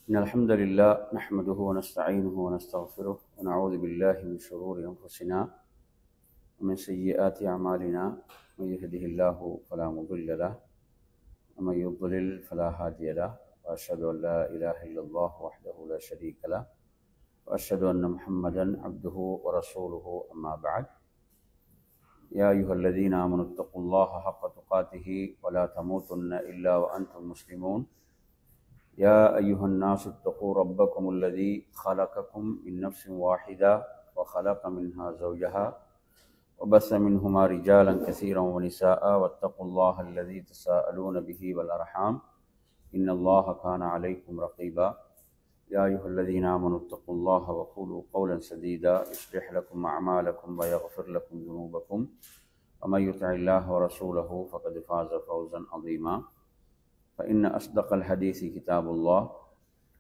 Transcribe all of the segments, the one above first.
إن الحمد لله نحمده ونستعينه ونستغفره ونعوذ بالله من شرور أنفسنا ومن سيئات أعمالنا. من يهده الله فلا مضل له ومن يضلل فلا هادي له، وأشهد أن لا إله إلا الله وحده لا شريك له، وأشهد أن محمدا عبده ورسوله. أما بعد، يا أيها الذين آمنوا اتقوا الله حق تقاته ولا تموتن إلا وأنتم مسلمون. يا أيها الناس اتقوا ربكم الذي خلقكم من نفس واحدة وخلق منها زوجها وبث منهما رجالا كثيرا ونساء، واتقوا الله الذي تساءلون به والأرحام إن الله كان عليكم رقيبا. يا أيها الذين آمنوا اتقوا الله وقولوا قولا سديدا يصلح لكم أعمالكم ويغفر لكم ذنوبكم، ومن يطع الله ورسوله فقد فاز فوزا عظيما. فإن أصدق الحديث كتاب الله،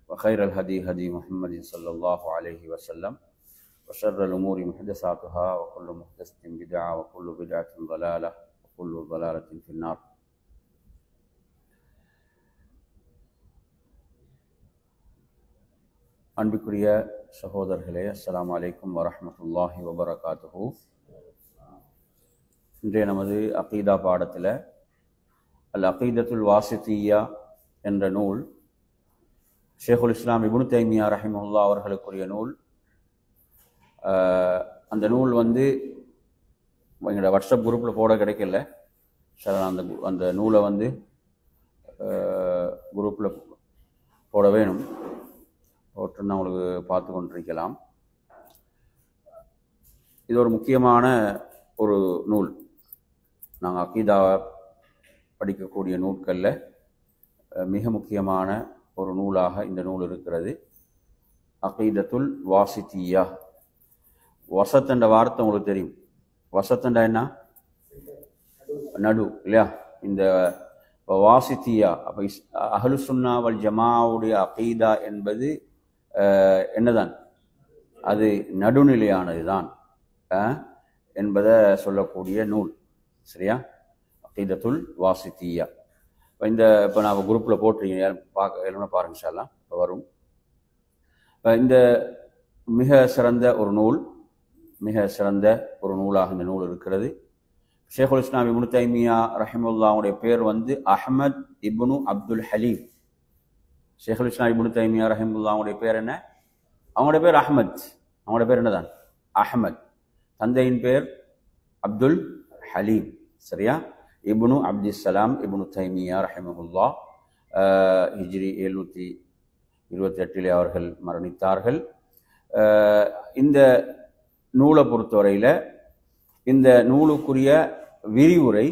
وخير الهدي هدي محمد صلى الله عليه وسلم، وشر الأمور محدثاتها، وكل محدثة بدعة، وكل بدعة ضلالة، وكل ضلالة في النار. அன்பிற்குரிய சகோதரர்களே, அஸ்ஸலாமு அலைக்கும் வரஹ்மத்துல்லாஹி வபரகாத்துஹு. இன்றைய நமது அகீதா பாடத்தில் அல் அகீதத்துல் வாசித்தியா என்ற நூல் ஷேகுல் இஸ்லாம் இப்னு தைமியா ரஹிமஹுல்லாஹ் அவர்களுக்குரிய நூல். அந்த நூல் எங்களோட வாட்ஸ்அப் குரூப்பில் போட கிடைக்கல. சார், அந்த நூலை குரூப்பில் போட வேணும். போட்டுன்னா உங்களுக்கு பார்த்து கொண்டிருக்கலாம். இது ஒரு முக்கியமான ஒரு நூல். நாங்கள் அகீதாவை படிக்கக்கூடிய நூல்களில் மிக முக்கியமான ஒரு நூலாக இந்த நூல் இருக்கிறது. அகீதத்துல் வாசித்தியா. வசத்தண்ட வார்த்தை உங்களுக்கு தெரியும். வசத்தண்டா என்ன? நடு, இல்லையா? இந்த வாசித்தியா, அப்போ அஹ்லு சுன்னா வல் ஜமாவுடைய அகீதா என்பது என்னதான்? அது நடுநிலையானது தான் என்பதை சொல்லக்கூடிய நூல். சரியா? அகீதத்துல் வாசித்தியா. இப்போ நான் குரூப்பில் போட்டிருக்கீங்க, எல்லாமே பாருங்க இன்ஷா அல்லாஹ். இப்போ வரும். இந்த மிக சிறந்த ஒரு நூல், மிக சிறந்த ஒரு நூலாக இந்த நூல் இருக்கிறது. ஷேகுல் இஸ்லாம் இப்னு தைமியா ரஹிமஹுல்லாஹ்வுடைய பேர் அஹ்மத் இப்னு அப்துல் ஹலீம். ஷேகுல் இஸ்லாம் இப்னு தைமியா ரஹிமஹுல்லாஹ்வுடைய பேர் என்ன? அவங்களுடைய பேர் அஹ்மத். அவங்களுடைய பேர் என்னதான்? அஹ்மத். தந்தையின் பேர் அப்துல் ஹலீம். சரியா? இப்னு அப்துஸ்ஸலாம் இப்னு தைமியா ரஹிமஹுல்லாஹ் ஹிஜ்ரி 728 அவர்கள் மரணித்தார்கள். இந்த நூலை பொறுத்தவரையில் இந்த நூலுக்குரிய விரிவுரை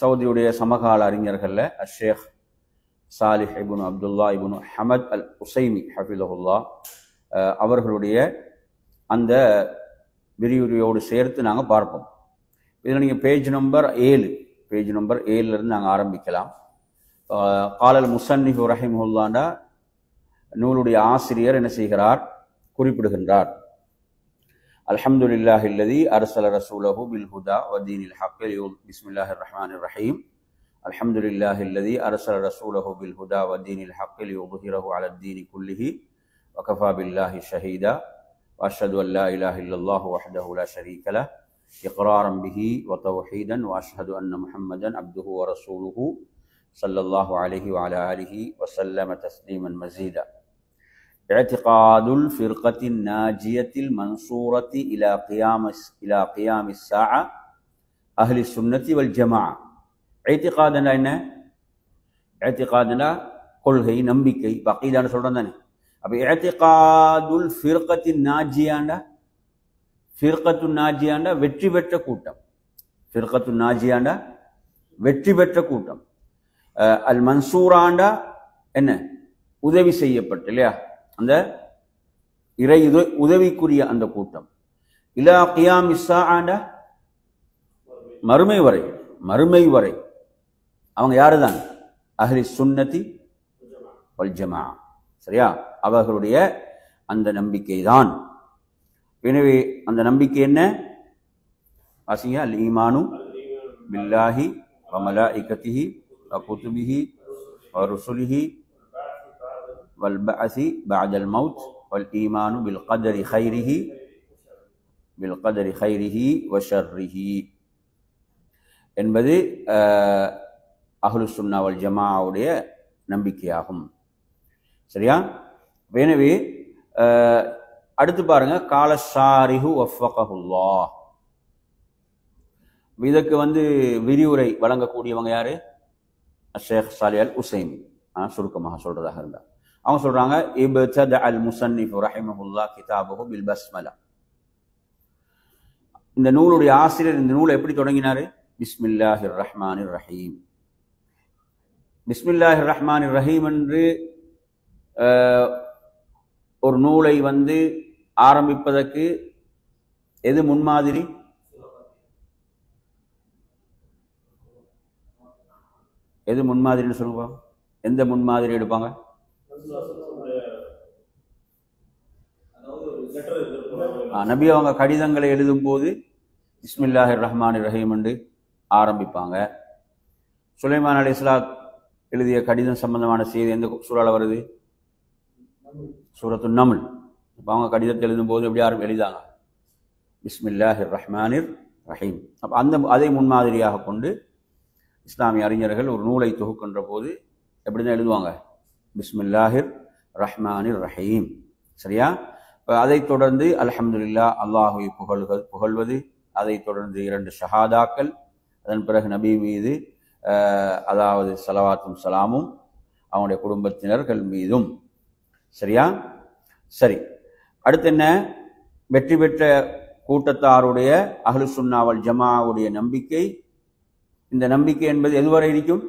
சவுதியுடைய சமகால அறிஞர்களில் ஷேக் சாலிஹ் இப்னு அப்துல்லா இப்னு ஹமத் அல் உசைமி ஹஃபிலஹுல்லா அவர்களுடைய அந்த விரிவுரையோடு சேர்த்து நாங்கள் பார்ப்போம். இதில் நீங்கள் பேஜ் நம்பர் 7 நாங்கள் ஆரம்பிக்கலாம். காலல் முசன்னிஃபு ரஹிமஹுல்லாண்டா நூலுடைய ஆசிரியர் என்ன செய்கிறார்? குறிப்பிடுகின்றார். அல்ஹம்துலில்லாஹி அல்லதி அர்ஸல ரசூலஹு பில் ஹுதா வ தீனில் ஹக். பிஸ்மில்லாஹிர் ரஹ்மானிர் ரஹீம். அல்ஹம்துலில்லாஹி அல்லதி அர்ஸல ரசூலஹு பில் ஹுதா வ தீனில் ஹக் லியுظஹிரஹு அலத் தீனி குல்லிஹி வ கஃபா பில்லாஹி ஷஹீதா வ அஷ்ஹது அன் லா இலாஹ இல்லல்லாஹு வஹ்தஹு லா ஷரீக லஹ் இக்ராரன் பிஹி வ தவ்ஹீதன் வ அஷ்ஹது அன்ன முஹம்மதன் அப்துஹு வ ரசூலுஹு ஸல்லல்லாஹு அலைஹி வ அலா ஆலிஹி வ ஸல்லம தஸ்லீமன் மஸீதா. اعتقاد الفرقة الناجية المنصورة إلى قيام الساعة أهل السنة والجماعة. اعتقادنا என்ன? اعتقادنا கொள்கை, நம்பிக்கை. அகீதான்னு சொல்றோம் தானே. அப்ப இஅ்திகாதுல் ஃபிர்கத்தின் நாஜியாண்டா, ஃபிர்கத்து நாஜியாண்டா வெற்றி பெற்ற கூட்டம். ஃபிர்கத்து நாஜியாண்டா வெற்றி பெற்ற கூட்டம். அல் மன்சூராண்டா என்ன? உதவி செய்யப்பட்ட, இல்லையா? அந்த இறை உதவிக்குரிய அந்த கூட்டம். இலா கியாமி ஸாஅண்டா மறுமை வரை அவங்க யாருதான்? அஹ்லி சுன்னதி வல் ஜமாஅ. சரியா? அவர்களுடைய அந்த நம்பிக்கை தான். எனவே அந்த நம்பிக்கை என்ன? ஆசிங்க அல் ஈமானு பில்லாஹி வ மலாயிகத்திஹி வ குதுபிஹி வ ருசுலிஹி والبعث بعد الموت والإيمان بالقدر خيره وشره என்பது அஹ்லுஸ் சுன்னா வல் ஜமாஅவுடைய நம்பிக்கையாகும். சரியா? எனவே அடுத்து பாருங்க, கால ஷாரிஹு வஃபகஹுல்லாஹ். இதற்கு விரிவுரை வழங்கக்கூடியவங்க யாரு? ஷேக் சாலிஹ் அல் உஸைமி. சுருக்கமாக சொல்றதாக இருந்தா அவங்க சொல்றாங்க, இப்தத அல் முஸன்னிஃப் ரஹிமஹுல்லாஹ் கிதாபஹு பில் பஸ்மலா. இந்த நூலுடைய ஆசிரியர் இந்த நூலை எப்படி தொடங்கினாரு? பிஸ்மில்லாஹிர் ரஹ்மானிர் ரஹீம். பிஸ்மில்லாஹிர் ரஹ்மானிர் ரஹீம் என்று ஒரு நூலை ஆரம்பிப்பதற்கு எது முன்மாதிரி? எது முன்மாதிரின்னு சொல்லுங்க. எந்த முன்மாதிரி எடுப்பாங்க? நபி அவங்க கடிதங்களை எழுதும் போது பிஸ்மில்லாஹிர் ரஹ்மானிர் ரஹீம் என்று ஆரம்பிப்பாங்க. சுலைமான் அலைஹிஸ்ஸலாம் எழுதிய கடிதம் சம்பந்தமான செய்தி எந்த சூறால வருது? சூரத்து நம்ல். இப்போ அவங்க கடிதத்தை எழுதும் போது எப்படி எழுதாங்க? பிஸ்மில்லாஹிர் ரஹ்மானிர் ரஹீம். அப்போ அதை முன்மாதிரியாக கொண்டு இஸ்லாமிய அறிஞர்கள் ஒரு நூலை தொகுக்கின்ற போது எப்படிதான் எழுதுவாங்க? பிஸ்மில்லாஹிர் ரஹ்மானிர் ரஹீம். சரியா? அதைத் தொடர்ந்து அல்ஹம்துலில்லாஹ், அல்லாஹுவை புகழ்வது, அதைத் தொடர்ந்து 2 ஷஹாதாக்கள், அதன் பிறகு நபி மீது அதாவது ஸலவாத்தும் ஸலாமும் அவனுடைய குடும்பத்தினர்கள் மீதும். சரியா? சரி, அடுத்து என்ன? வெற்றி பெற்ற கூட்டத்தாருடைய அஹ்லுஸ் சுன்னா வல் ஜமாஅவுடைய நம்பிக்கை. இந்த நம்பிக்கை என்பது எதுவரை இருக்கும்?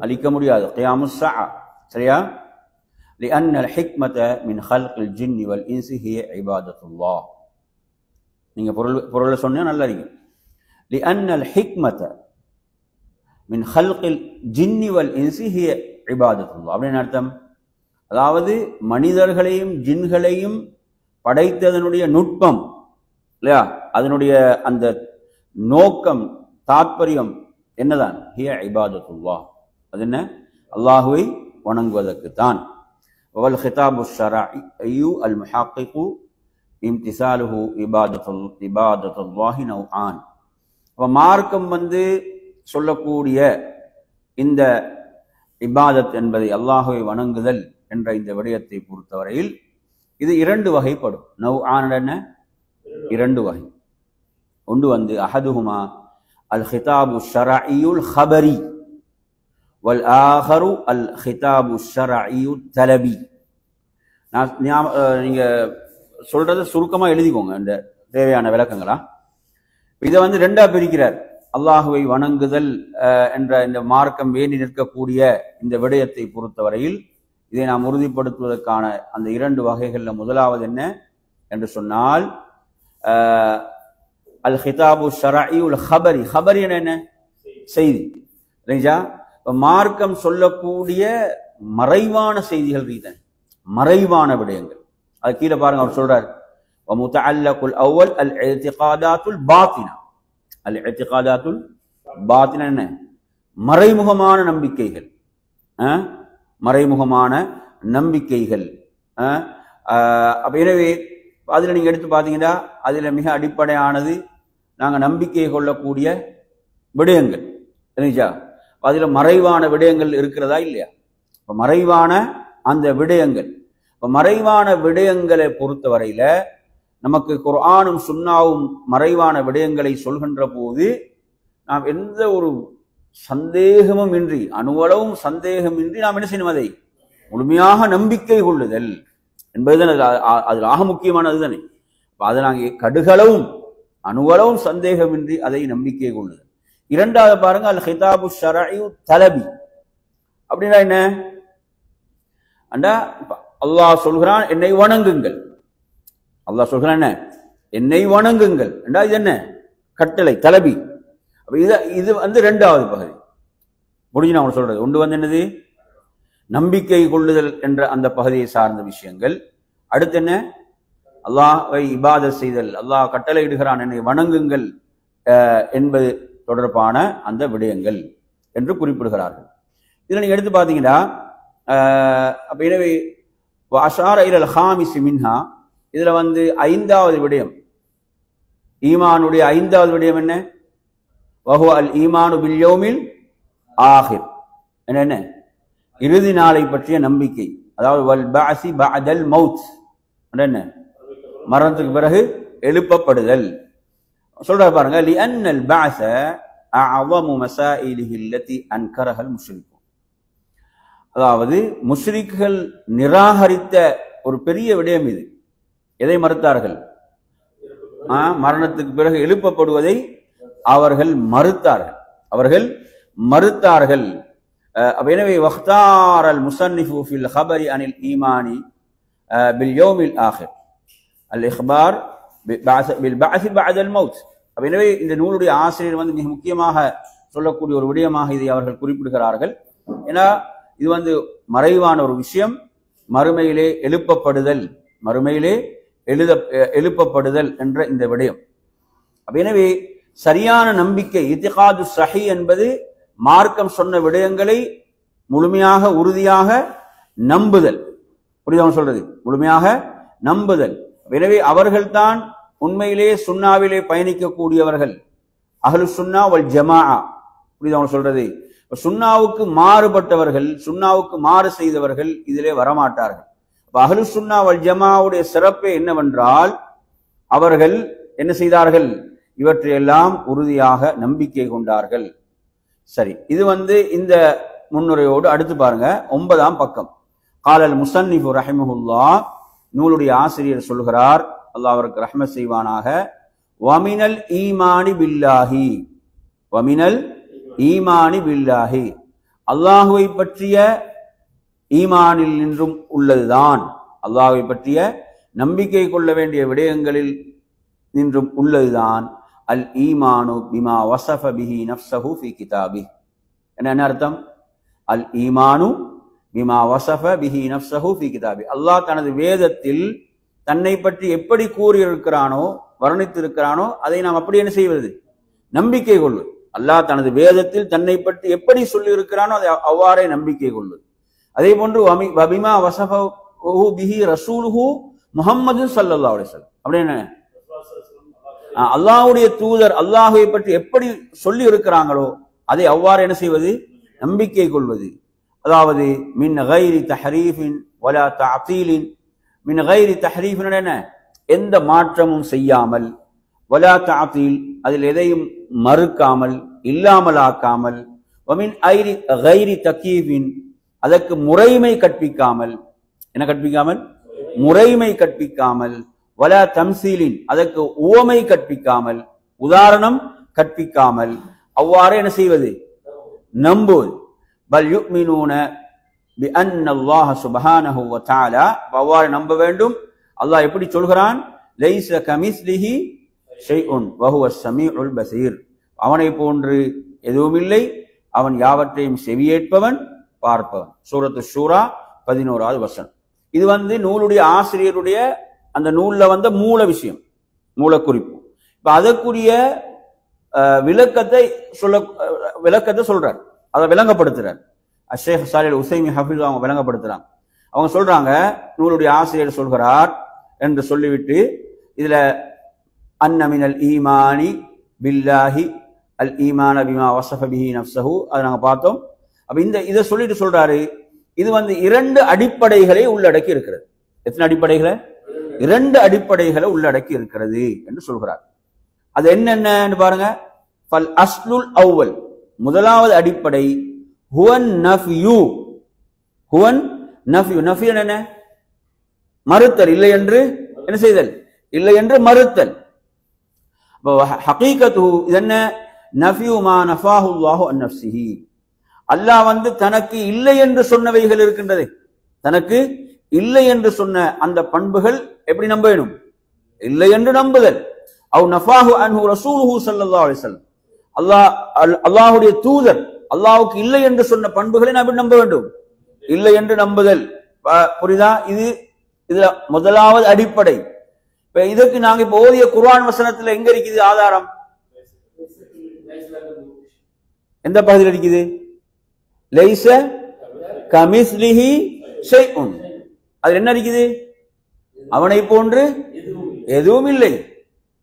அழிக்க முடியாது, கியாமுஸ் ஸஆ. சரியா? لأن الحكمة من خلق الجن والإنس هي عبادة الله. நீங்க பொருளை சொன்னா நல்லா இருக்கு. لأن الحكمة من خلق الجن والإنس هي عبادة الله. அப்படின்னு அர்த்தம். அதாவது மனிதர்களையும் ஜின்களையும் படைத்ததனுடைய நுட்பம் இல்லையா, அதனுடைய அந்த நோக்கம், தாத்பரியம் என்னதான்? ஹிய இபாதத்துல்லாஹ். அது என்ன? அல்லாஹுவை வணங்குவதற்குத்தான். வல் ஹிதாபு ஷரஇயு அல் முஹக்கிகு இம்திசாலுஹு இபாதத்துல்லாஹி நௌஆன். மார்க்கம் சொல்லக்கூடிய இந்த இபாதத் என்பதை, அல்லாஹுவை வணங்குதல் என்ற இந்த விடயத்தை பொறுத்தவரையில் இது 2 வகைப்படும். நௌஆன் என்ன? 2 வகை. ஒன்று அஹதுஹுமா அல் ஹிதாபு ஷரஇயுல் ஹபரி வல் ஆஹரு அல் ஹிதாபு ஷரஇயு தலபி. நீங்க சொல்றதை சுருக்கமா எழுதிக்கோங்க, இந்த தேவையான விளக்கங்களா. இதை 2ஆ பிரிக்கிறார். அல்லாஹுவை வணங்குதல் என்ற இந்த மார்க்கம் வேண்டி நிற்கக்கூடிய இந்த விடயத்தை பொறுத்தவரையில் இதை நாம் உறுதிப்படுத்துவதற்கான அந்த 2 வகைகளில் முதலாவது என்ன என்று சொன்னால், அல் ஹிதாபு ஷரஇயுல் ஹபரி. ஹபரி என்ன? செய்தி. மார்க்கம் சொல்லக்கூடிய மறைவான செய்திகள் ரீதன், மறைவான விடயங்கள். அது கீழே பாருங்க, அவர் சொல்றார், முத்தஅல்லகுல் அவ்வல் அல் இஅ்திகாதாத்துல் பாத்தினா. அல் இஅ்திகாதாத்துல் பாத்தினா என்ன? மறைமுகமான நம்பிக்கைகள். மறைமுகமான நம்பிக்கைகள். எனவே அதில் நீங்க எடுத்து பார்த்தீங்கன்னா அதுல மிக அடிப்படையானது நாங்க நம்பிக்கை கொள்ளக்கூடிய விடயங்கள். அதுல மறைவான விடயங்கள் இருக்கிறதா இல்லையா? இப்ப மறைவான அந்த விடயங்கள், இப்ப மறைவான விடயங்களை பொறுத்தவரையில நமக்கு குர்ஆனும் சுன்னாவும் மறைவான விடயங்களை சொல்கின்ற போது நாம் எந்த ஒரு சந்தேகமும் இன்றி, அணுவளவும் சந்தேகமின்றி நாம் என்ன செய்யணும்? அதை முழுமையாக நம்பிக்கை கொள்ளுதல் என்பதுதான் அதில் ஆக முக்கியமானது தானே. அதை நாங்கள் கடுகளவும் அணுவளவும் சந்தேகமின்றி அதை நம்பிக்கை கொள்ளுதல். 2வது பாருங்க, அல் ஹிதாபு ஷரஇயு தலபி. அப்படின்னா என்ன? அல்லாஹ் சொல்கிறான் என்னை வணங்குங்கள். அல்லாஹ் சொல்கிறான் என்ன? என்னை வணங்குங்கள். இது என்ன? கட்டளை, தலபி. இது 2வது பகுதி முடிஞ்சு நான் சொல்றது. ஒன்று என்னது? நம்பிக்கை கொள்ளுதல் என்ற அந்த பகுதியை சார்ந்த விஷயங்கள். அடுத்து என்ன? அல்லாஹ்வை இபாதத் செய்தல், அல்லாஹ் கட்டளை இடுகிறான் என்னை வணங்குங்கள் என்பது தொடர்பான அந்த விடயங்கள் என்று குறிப்பிடுகிறார்கள். இதில் நீங்க எடுத்து பார்த்தீங்கன்னா அப்ப எனவே அஷார இலல் ஹாமிஸ் மின்ஹா, இதுல ஐந்தாவது விடயம், ஈமானுடைய ஐந்தாவது விடயம் என்ன? வஹுவ அல் ஈமானு பில் யௌமில் ஆஹிர், என்ன? இறுதி நாளை பற்றிய நம்பிக்கை. அதாவது வல் பஅஸி பஅதல் மௌத், என்ன? மரணத்துக்கு பிறகு எழுப்பப்படுதல். சொல்றாரு பாருங்க, லிஅன்னல் பஅஸ அஅஸமு மஸாயிலிஹி அல்லதி அன்கரஹல் முஷ்ரிகூன். அதாவது முஷ்ரிக்குகள் நிராகரித்த ஒரு பெரிய விடயம் இது. எதை மறுத்தார்கள்? மரணத்துக்கு பிறகு எழுப்பப்படுவதை அவர்கள் மறுத்தார்கள். எனவே வக்தார் அல் முஸன்னிஃபு ஃபில் ஹபரி அனில் ஈமானி பில் யௌமில் ஆஹிர் அல் இஹ்பார் பில் பஅஸி பஅதல் மௌத். எனவே இந்த நூலுடைய ஆசிரியர் மிக முக்கியமாக சொல்லக்கூடிய ஒரு விடயமாக இதை அவர்கள் குறிப்பிடுகிறார்கள். ஏன்னா இது மறைவான ஒரு விஷயம், மறுமையிலே எழுப்பப்படுதல் என்ற இந்த விடயம். எனவே சரியான நம்பிக்கை, இத்திகாது ஸஹீஹ் என்பது மார்க்கம் சொன்ன விடயங்களை முழுமையாக உறுதியாக நம்புதல். புரியுதா சொல்றது? முழுமையாக நம்புதல். எனவே அவர்கள்தான் உண்மையிலே சுன்னாவிலே பயணிக்கக்கூடியவர்கள், அஹ்லு சுன்னா வல் ஜமாஅ. புரியுதா சொல்றது? சுன்னாவுக்கு மாறுபட்டவர்கள், சுன்னாவுக்கு மாறு செய்தவர்கள் இதிலே வரமாட்டார்கள். அஹ்லு சுன்னா வல் ஜமாஅவுடைய சிறப்பே என்னவென்றால், அவர்கள் என்ன செய்தார்கள்? இவற்றையெல்லாம் உறுதியாக நம்பிக்கை கொண்டார்கள். சரி, இது இந்த முன்னுரையோடு அடுத்து பாருங்க, 9ஆம் பக்கம். காலல் முஸன்னிஃபு ரஹிமஹுல்லாஹ், நூலுடைய ஆசிரியர் சொல்கிறார், அல்லாஹ் அவருக்கு ரஹ்மத் செய்வானாக, வமினல் ஈமானி பில்லாஹி, வமினல் ஈமானி பில்லாஹி, அல்லாஹுவை பற்றிய ஈமானில் நின்றும் உள்ளதுதான், அல்லாஹுவை பற்றிய நம்பிக்கை கொள்ள வேண்டிய விடயங்களில் நின்றும் உள்ளதுதான் அல் ஈமானு பிமா வஸஃப பிஹி நஃப்ஸஹு ஃபீ கிதாபிஹ். என்ன அர்த்தம்? அல் ஈமானு பிமா வஸஃப பிஹி நஃப்ஸஹு ஃபீ கிதாபிஹ், அல்லாஹ் தனது வேதத்தில் தன்னை பற்றி எப்படி கூறியிருக்கிறானோ, வர்ணித்திருக்கிறானோ, அதை நாம் அப்படி என்ன செய்வது? நம்பிக்கை கொள்வது. அல்லாஹ் தனது வேதத்தில் தன்னை பற்றி எப்படி சொல்லி இருக்கிறானோ அதை அவ்வாறே நம்பிக்கை கொள்வது. அதே போன்று வபிமா வஸஃபஹு பிஹி ரசூலுஹு முஹம்மது ஸல்லல்லாஹு அலைஹி வஸல்லம், அப்படின்னா அல்லாஹ்வுடைய தூதர் அல்லாஹ்வை பற்றி எப்படி சொல்லி இருக்கிறாங்களோ அதை அவ்வாறு என்ன செய்வது? நம்பிக்கை கொள்வது. அதாவது மின் கைரி தஹரீஃபின் வலா தஅதீலின், மின் கைரி தஹரீஃபின் என்ன? எந்த மாற்றமும் செய்யாமல், வலா தஅதீல் அதில் எதையும் மறுக்காமல், இல்லாமலாக்காமல், வமின் கைரி தகீஃபின் அதற்கு முறைமை கற்பிக்காமல், என்ன கற்பிக்காமல்? முறைமை கற்பிக்காமல், வலா தம்சீலின் அதற்கு உவமை கற்பிக்காமல், உதாரணம் கற்பிக்காமல், அவ்வாறு என்ன செய்வது? நம்புவது. பல் யுமினூன பிஅன்னல்லாஹ சுப்ஹானஹு வ தஆலா, அவ்வாறு நம்ப வேண்டும். அல்லாஹ் எப்படி சொல்கிறான்? லைஸ கமிஸ்லிஹி ஷைஉன் வ ஹுவஸ் ஸமீஉல் பஸீர், அவனை போன்று எதுவும் இல்லை, அவன் யாவற்றையும் செவியேற்பவன், பார்ப்பவன். சூரத்து ஷூரா 11வது வசனம். இது நூலுடைய ஆசிரியருடைய அந்த நூல்ல மூல விஷயம், மூலக்குறிப்பு. இப்ப அதற்குரிய விளக்கத்தை சொல்றார், அதை விளங்கப்படுத்துறார். ஷேக் சாலிஹ் உஸைமி ஹஃபீஸ் அவங்க விளங்கப்படுத்துறாங்க. அவங்க சொல்றாங்க, நூலுடைய ஆசிரியர் சொல்கிறார் என்று சொல்லிவிட்டு இதுல அன்ன மினல் ஈமானி பில்லாஹி அல் ஈமான பிமா வஸஃப பிஹி நஃப்ஸஹு, அதை நாங்க பார்த்தோம். அப்ப இதை சொல்லிட்டு சொல்றாரு, இது 2 அடிப்படைகளை உள்ளடக்கி இருக்கிறது. எத்தனை அடிப்படைகளை? 2 அடிப்படைகளை உள்ளடக்கி இருக்கிறது என்று சொல்கிறார். அது என்னென்னு பாருங்க. ஃபல் அஸ்லுல் அவ்வல், முதலாவது அடிப்படை, ஹுவன் நஃப்யு. ஹுவன் நஃப்யு, நஃப்யு என்ன? மறுத்தல், இல்லை என்று என்ன செய்தல்? இல்லை என்று மறுத்தல். ஹகீகத்து இது என்ன? நஃப்யு மா நஃபாஹு அல்லாஹு அன் நஃப்ஸிஹி, அல்லாஹ் தனக்கு இல்லை என்று சொன்னவைகள் இருக்கின்றது, தனக்கு இல்லை என்று சொன்ன அந்த பண்புகள் எப்படி நம்ப வேணும்? இல்லை என்று நம்புதல். அவ் நஃபாஹு அன்ஹு ரசூலுஹு ஸல்லல்லாஹு அலைஹி வஸல்லம், அல்லாஹ்வுடைய தூதர் அல்லாஹ்வுக்கு இல்லை என்று சொன்ன பண்புகளை நாம் நம்ப வேண்டும், இல்லை என்று நம்புதல். புரியுதா? இதுல முதலாவது அடிப்படை. இப்ப இதுக்கு நாங்க இப்ப ஓதிய குர்ஆன் வசனத்துல எங்க இருக்குது ஆதாரம்? எந்த பகுதியில் இருக்குது? லைஸ கமிஸ்லிஹி ஷைஉன். அது என்ன இருக்குது? அவனை போன்று எதுவும் இல்லை,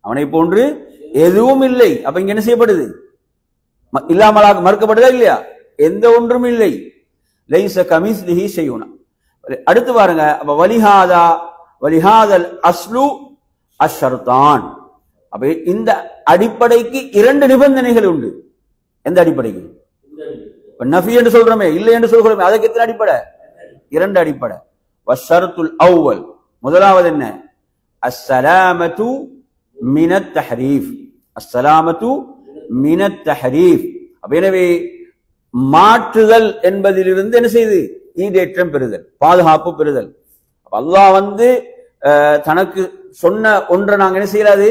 அவனை போன்று எதுவும் இல்லை. அப்ப இங்க என்ன செய்யப்படுது? இல்லாமலாக மறுக்கப்படுதா இல்லையா? எந்த ஒன்றும் இல்லை. லைஸ கமிஸ்லிஹி ஷைஉன். அடுத்து பாருங்க, அப்ப வலிஹாதல் அஸ்லு அஷ்ஷர்தான். அப்ப இந்த அடிப்படைக்கு இரண்டு நிபந்தனைகள் உண்டு. எந்த அடிப்படைக்கு? நஃபி என்று சொல்றோமே, இல்லை என்று சொல்கிறோமே, அதுக்கு எத்தனை அடிப்படை? இரண்டு அடிப்படை. வஷ்ஷர்துல் அவ்வல், முதலாவது என்ன? அஸ்ஸலாமத்து மினத் தஹ்ரீஃப். அஸ்ஸலாமத்து மினத் தஹ்ரீஃப். அப்ப எனவே மாற்றுதல் என்பதிலிருந்து என்ன செய்து? ஈடேற்றம் பெறுதல், பாதுகாப்பு பெறுதல். அல்லாஹ் தனக்கு சொன்ன ஒன்றை நாங்க என்ன செய்யலாது?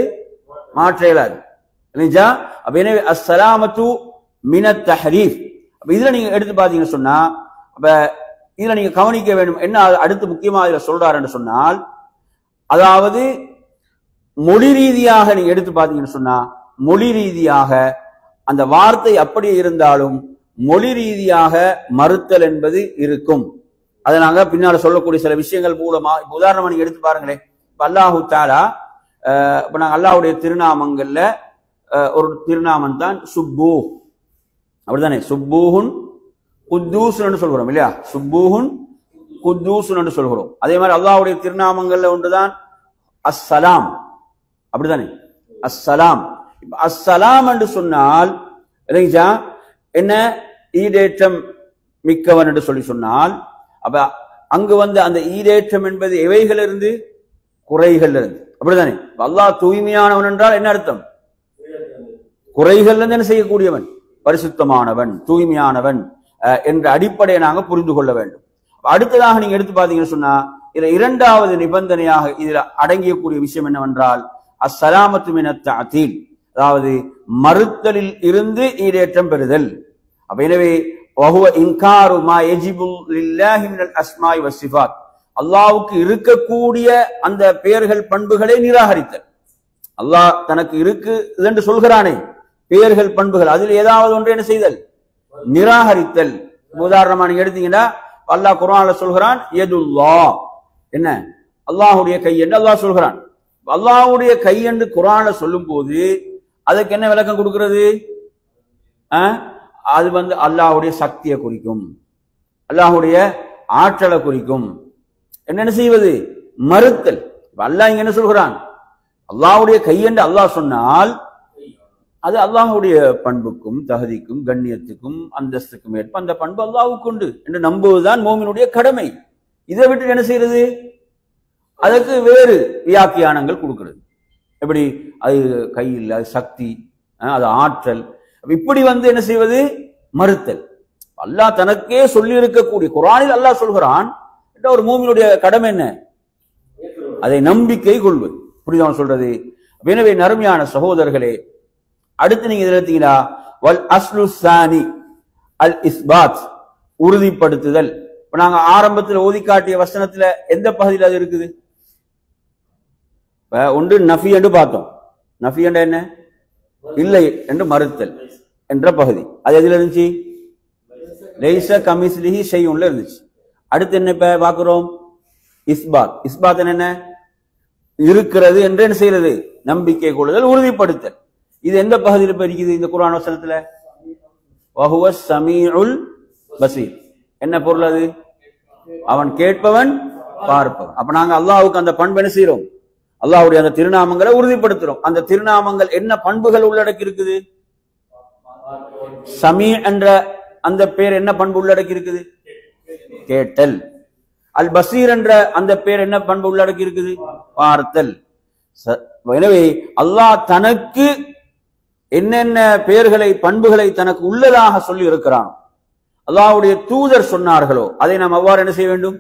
மாற்ற இயலாது. அப்ப எனவே அஸ்ஸலாமத்து மினத் தஹ்ரீஃப். அப்ப இதுல நீங்க எடுத்து பாத்தீங்கன்னு சொன்னா, அப்ப இதுல நீங்க கவனிக்க வேண்டும் என்ன அடுத்து முக்கியமா இதுல சொல்றாரு என்று சொன்னால், அதாவது மொழி ரீதியாக நீங்க எடுத்து பாத்தீங்கன்னு சொன்னா, மொழி ரீதியாக அந்த வார்த்தை அப்படியே இருந்தாலும் மொழி ரீதியாக மறுத்தல் என்பது இருக்கும். அதை நாங்க பின்னால சொல்லக்கூடிய சில விஷயங்கள் மூலமா, உதாரணமா நீங்க எடுத்து பாருங்களேன். இப்ப அல்லாஹு தஆலா, இப்ப நாங்க அல்லாஹ்வுடைய திருநாமங்கள்ல ஒரு திருநாமம் தான் சுப்பூ, அப்படித்தானே? சுப்பூஹுன் குத்தூஸ் என்று சொல்கிறோம் இல்லையா? சுப்பூஹுன் குத்தூஸ் என்று சொல்கிறோம். அதே மாதிரி அல்லாஹ்வுடைய திருநாமங்கள்ல ஒன்றுதான் அஸ்ஸலாம், அப்படித்தானே? அஸ்ஸலாம். அஸ்ஸலாம் என்று சொன்னால் என்ன? ஈடேற்றம் மிக்கவன் என்று சொல்லி சொன்னால், அப்ப அங்கு அந்த ஈடேற்றம் என்பது எவைகள் இருந்து? குறைகள் இருந்து, அப்படித்தானே? அல்லாஹ் தூய்மையானவன் என்றால் என்ன அர்த்தம்? குறைகள் இருந்து என்ன செய்யக்கூடியவன்? பரிசுத்தமானவன், தூய்மையானவன் என்ற அடிப்படையை நாங்க புரிந்து கொள்ள வேண்டும். அடுத்ததாக நீங்க எடுத்து பாத்தீங்கன்னு சொன்னா, இதுல இரண்டாவது நிபந்தனையாக இதுல அடங்கியக்கூடிய விஷயம் என்னவென்றால் அஸ்ஸலாமத்து மினத் தஅதீல், அதாவது மறுத்தலில் இருந்து ஈடேற்றம் பெறுதல். அப்ப எனவே வஹுவ இன்காரு மா யஜிபு லில்லாஹி மினல் அஸ்மாஇ வஸ்ஸிஃபாத், அல்லாஹ்வுக்கு இருக்கக்கூடிய அந்த பெயர்கள் பண்புகளை நிராகரித்தல். அல்லாஹ் தனக்கு இருக்கு என்று சொல்கிறானே பெயர்கள் பண்புகள், அதில் ஏதாவது ஒன்று என்ன செய்தல்? நிராகரித்தல். உதாரணமா நீங்க எடுத்தீங்கன்னா, அல்லாஹ் குர்ஆன்ல சொல்கிறான் யதுல்லாஹ், என்ன? அல்லாஹ்வுடைய கை என்று அல்லாஹ் சொல்கிறான். அல்லாஹ்வுடைய கை என்று குர்ஆன்ல சொல்லும் போது அதுக்கு என்ன விளக்கம் கொடுக்கிறது? அது அல்லாஹ்வுடைய சக்தியை குறிக்கும், அல்லாஹ்வுடைய ஆற்றலை குறிக்கும். என்ன செய்வது? மறுத்தல். அல்லாஹ் இங்க என்ன சொல்கிறான்? அல்லாஹ்வுடைய கை என்று அல்லாஹ் சொன்னால் அது அல்லாஹ்வுடைய பண்புக்கும் தகுதிக்கும் கண்ணியத்துக்கும் அந்தஸ்துக்கும் ஏற்ப அந்த பண்பு அல்லாஹ்வுக்கு உண்டு என்று நம்புவதுதான் மோமினுடைய கடமை. இதை விட்டு என்ன செய்யறது? அதற்கு வேறு வியாக்கியானங்கள் கொடுக்கிறது. எப்படி? அது கை இல்லை, அது சக்தி, அது ஆற்றல். இப்படி என்ன செய்வது? மறுத்தல். அல்லாஹ் தனக்கே சொல்லி இருக்கக்கூடிய குர்ஆனில் அல்லாஹ் சொல்கிறான், ஒரு மூமினுடைய கடமை என்ன? அதை நம்பிக்கை கொள்வது. புரியுதா சொல்றது? எனவே நறுமையான சகோதரர்களே, அடுத்து நீங்க இதில் எடுத்தீங்கன்னா வல் அஸ்லு ஸானி அல் இஸ்பாத், உறுதிப்படுத்துதல். இப்ப நாங்க ஆரம்பத்தில் ஓதி காட்டிய வசனத்துல எந்த பகுதியில் அது இருக்குது? ஒன்று நஃபி என்று பார்த்தோம். நஃபி என்ற என்ன? இல்லை என்று மறுத்தல் என்ற பகுதி. அது எதுல இருந்துச்சு? லைஸ கமிஸ்லிஹி ஷைஉன்ல இருந்துச்சு. அடுத்து என்ன இப்ப பார்க்கிறோம்? இஸ்பாத். இஸ்பாத் என்ன? இருக்கிறது என்று என்ன செய்யறது? நம்பிக்கை கொள்ளுதல், உறுதிப்படுத்தல். இது எந்த பகுதியில் இப்ப இருக்குது இந்த குர்ஆன் வசனத்துல? வஹுவ ஸமீஉல் பஸீர். என்ன பொருள் அது? அவன் கேட்பவன், பார்ப்பவன். அப்ப நாங்க அல்லாஹ்வுக்கு அந்த பண்பு என்ன செய்யறோம்? அல்லாஹ்வுடைய அந்த திருநாமங்களை உறுதிப்படுத்துறோம். அந்த திருநாமங்கள் என்ன பண்புகள் உள்ளடக்கி இருக்குது? சமீ என்ற அந்த பேர் என்ன பண்பு உள்ளடக்கி இருக்குது? கேட்டல். அல் பசீர் என்ற அந்த பேர் என்ன பண்பு உள்ளடக்கி இருக்குது? பார்த்தல். எனவே அல்லாஹ் தனக்கு என்னென்ன பெயர்களை பண்புகளை தனக்கு உள்ளதாக சொல்லி இருக்கிறான், அல்லாஹ்வுடைய தூதர் சொன்னார்களோ அதை நாம் அவ்வாறு என்ன செய்ய வேண்டும்?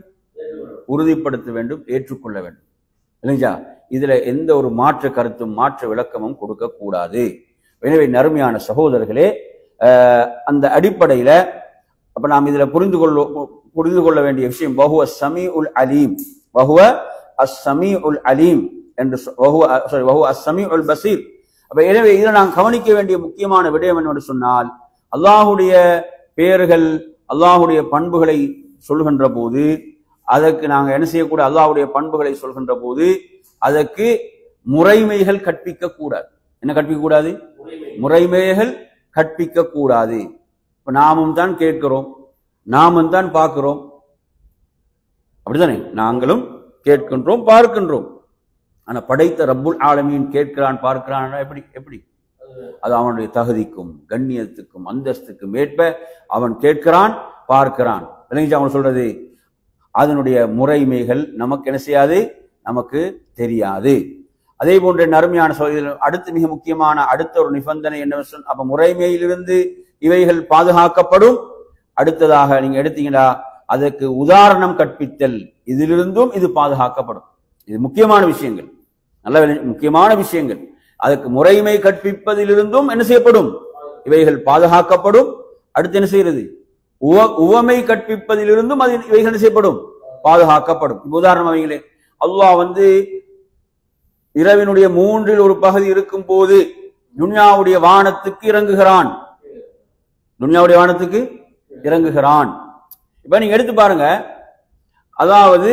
உறுதிப்படுத்த வேண்டும், ஏற்றுக்கொள்ள வேண்டும். இல்லைங்களா? இதுல எந்த ஒரு மாற்று கருத்தும் மாற்று விளக்கமும் கொடுக்க கூடாது. எனவே நறுமையான சகோதரர்களே, அந்த அடிப்படையில அப்ப நாம் இதுல புரிந்து கொள்ள வேண்டிய விஷயம் வஹுவ ஸமீஉல் அலீம், வஹுவ அஸ்-ஸமீஉல் அலீம் என்று வஹுவ அஸ்-ஸமீஉல் பஸீர். அப்ப எனவே இதில் நாம் கவனிக்க வேண்டிய முக்கியமான விடயம் என்னவென்று சொன்னால், அல்லாஹ்வுடைய பெயர்கள் அல்லாஹ்வுடைய பண்புகளை சொல்கின்ற போது அதற்கு நாங்கள் என்ன செய்யக்கூடாது, அல்லாஹ்வுடைய பண்புகளை சொல்கின்ற போது அதற்கு முறைமைகள் கற்பிக்க கூடாது. என்ன கற்பிக்க கூடாது? முறைமைகள் கற்பிக்க கூடாது. இப்ப நாமும் தான் கேட்கிறோம், நாமும் தான் பார்க்கிறோம், அப்படித்தானே? நாங்களும் கேட்கின்றோம், பார்க்கின்றோம். ஆனா படைத்த ரப்புல் ஆலமீன் கேட்கிறான், பார்க்கிறான், எப்படி எப்படி அது அவனுடைய தகுதிக்கும் கண்ணியத்துக்கும் அந்தஸ்துக்கும் ஏற்ப அவன் கேட்கிறான், பார்க்கிறான். அவன் சொல்றது அதனுடைய முறைமைகள் நமக்கு என்ன செய்யாது, நமக்கு தெரியாது. அதே போன்ற நறுமையான சோதனைகள் அடுத்து மிக முக்கியமான அடுத்த ஒரு நிபந்தனை என்ன சொன்ன, அப்ப முறைமையிலிருந்து இவைகள் பாதுகாக்கப்படும். அடுத்ததாக நீங்க எடுத்தீங்கன்னா அதற்கு உதாரணம் கற்பித்தல், இதிலிருந்தும் இது பாதுகாக்கப்படும். இது முக்கியமான விஷயங்கள், நல்ல முக்கியமான விஷயங்கள். அதற்கு முறைமை கற்பிப்பதிலிருந்தும் என்ன செய்யப்படும், இவைகள் பாதுகாக்கப்படும். அடுத்து என்ன செய்யறது, உவமை கற்பிப்பதிலிருந்தும் அது இவைகள் என்ன செய்யப்படும், பாதுகாக்கப்படும். உதாரணம் வைங்களே, அல்லாஹ் இரவினுடைய 3 ஒரு பகுதி இருக்கும் போது துன்யாவுடைய வானத்துக்கு இறங்குகிறான், துன்யாவுடைய வானத்துக்கு இறங்குகிறான். இப்ப நீங்க எடுத்து பாருங்க, அதாவது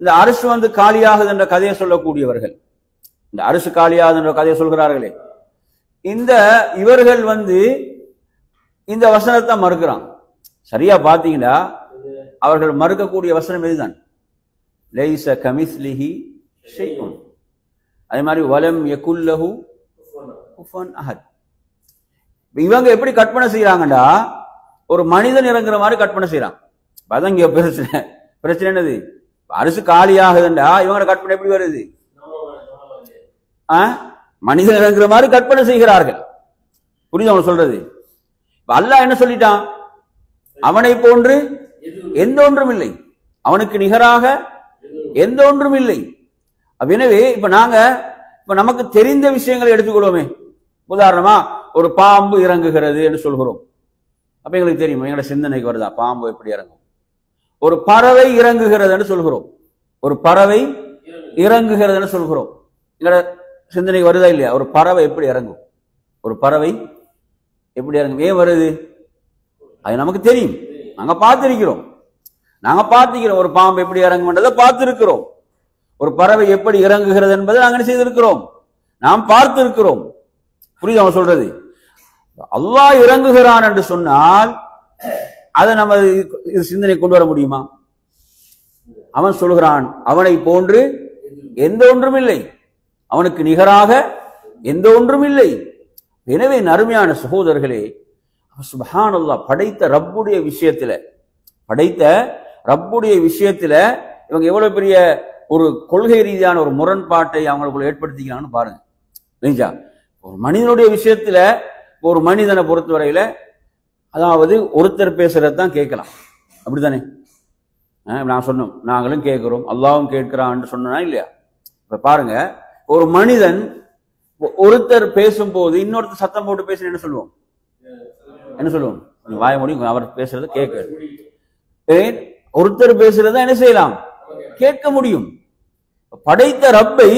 இந்த அரசு காலியாகுது என்ற கதையை சொல்லக்கூடியவர்கள், இந்த அரசு காலியாகுது என்ற கதையை சொல்கிறார்களே, இந்த இவர்கள் இந்த வசனத்தை மறுக்கிறான். சரியா பாத்தீங்கன்னா அவர்கள் மறுக்கக்கூடிய வசனம் இதுதான், லைஸ கமிஸ்லிஹி ஷைஉன். அதே மாதிரி வலம் யகுல்லஹு குஃபுவன் அஹத். இவங்க எப்படி கற்பனை செய்யறாங்கடா, ஒரு மனிதன் இறங்குற மாதிரி கற்பனை செய்யறாங்க. அதான் இங்க பிரச்சனை என்னது, அரசு காலியாகுதுண்டா இவங்க கற்பனை எப்படி வருது, மனிதன் இறங்குற மாதிரி கற்பனை செய்கிறார்கள். புரியுது அவங்க சொல்றது? அல்லாஹ் என்ன சொல்லிட்டான், அவனை போன்று எந்த ஒன்றும் இல்லை, அவனுக்கு நிகராக எந்த ஒன்றும் இல்லை. எனவே இப்ப நமக்கு தெரிந்த விஷயங்களை எடுத்துக்கொள்வோமே. உதாரணமா ஒரு பாம்பு இறங்குகிறது என்று சொல்கிறோம், அப்ப எங்களுக்கு தெரியும், எங்களோட சிந்தனைக்கு வருதா பாம்பு எப்படி இறங்கும். ஒரு பறவை இறங்குகிறது என்று சொல்கிறோம், ஒரு பறவை இறங்குகிறது என்று சொல்கிறோம், எங்களோட சிந்தனைக்கு வருதா இல்லையா? ஒரு பறவை எப்படி இறங்கும், ஒரு பறவை எப்படி இறங்கும், ஏன் வருது, அது நமக்கு தெரியும், நாங்க பார்த்திருக்கிறோம். ஒரு பாம்பு எப்படி இறங்கும்ன்றதை பார்த்திருக்கிறோம். ஒரு பறவை எப்படி இறங்குகிறது என்பதை நாங்கள் செய்திருக்கிறோம், நாம் பார்த்திருக்கிறோம். புரியுது அவன் சொல்றது? அல்லாஹ் இறங்குகிறான் என்று சொன்னால் அதை நம்ம சிந்தனை கொண்டு வர முடியுமா? அவன் சொல்கிறான், அவனை போன்று எந்த ஒன்றும் இல்லை, அவனுக்கு நிகராக எந்த ஒன்றும் இல்லை. எனவே நறுமையான சகோதரர்களே, சுப்ஹானல்லாஹ், படைத்த ரப்புடைய விஷயத்துல இவங்க எவ்வளவு பெரிய ஒரு கொள்கை ரீதியான ஒரு முரண்பாட்டை அவங்களுக்குள்ள ஏற்படுத்திக்கிறான்னு பாருங்க. புரிஞ்சா? ஒரு மனிதனுடைய விஷயத்துல, ஒரு மனிதனை பொறுத்தவரையில, அதாவது ஒருத்தர் பேசுறதுதான் கேட்கலாம், அப்படித்தானே? நான் சொன்னோம், நாங்களும் கேட்கிறோம், அல்லாவும் கேட்கிறான்னு சொன்னா இல்லையா? இப்ப பாருங்க, ஒரு மனிதன் ஒருத்தர் பேசும்போது இன்னொருத்தர் சத்தம் போட்டு பேச என்ன சொல்லுவோம், வாய முடியும், அவர் பேசுறத கேட்க. ஒருத்தர் பேசுறத என்ன செய்யலாம், கேட்க முடியும். படைத்த ரப்பை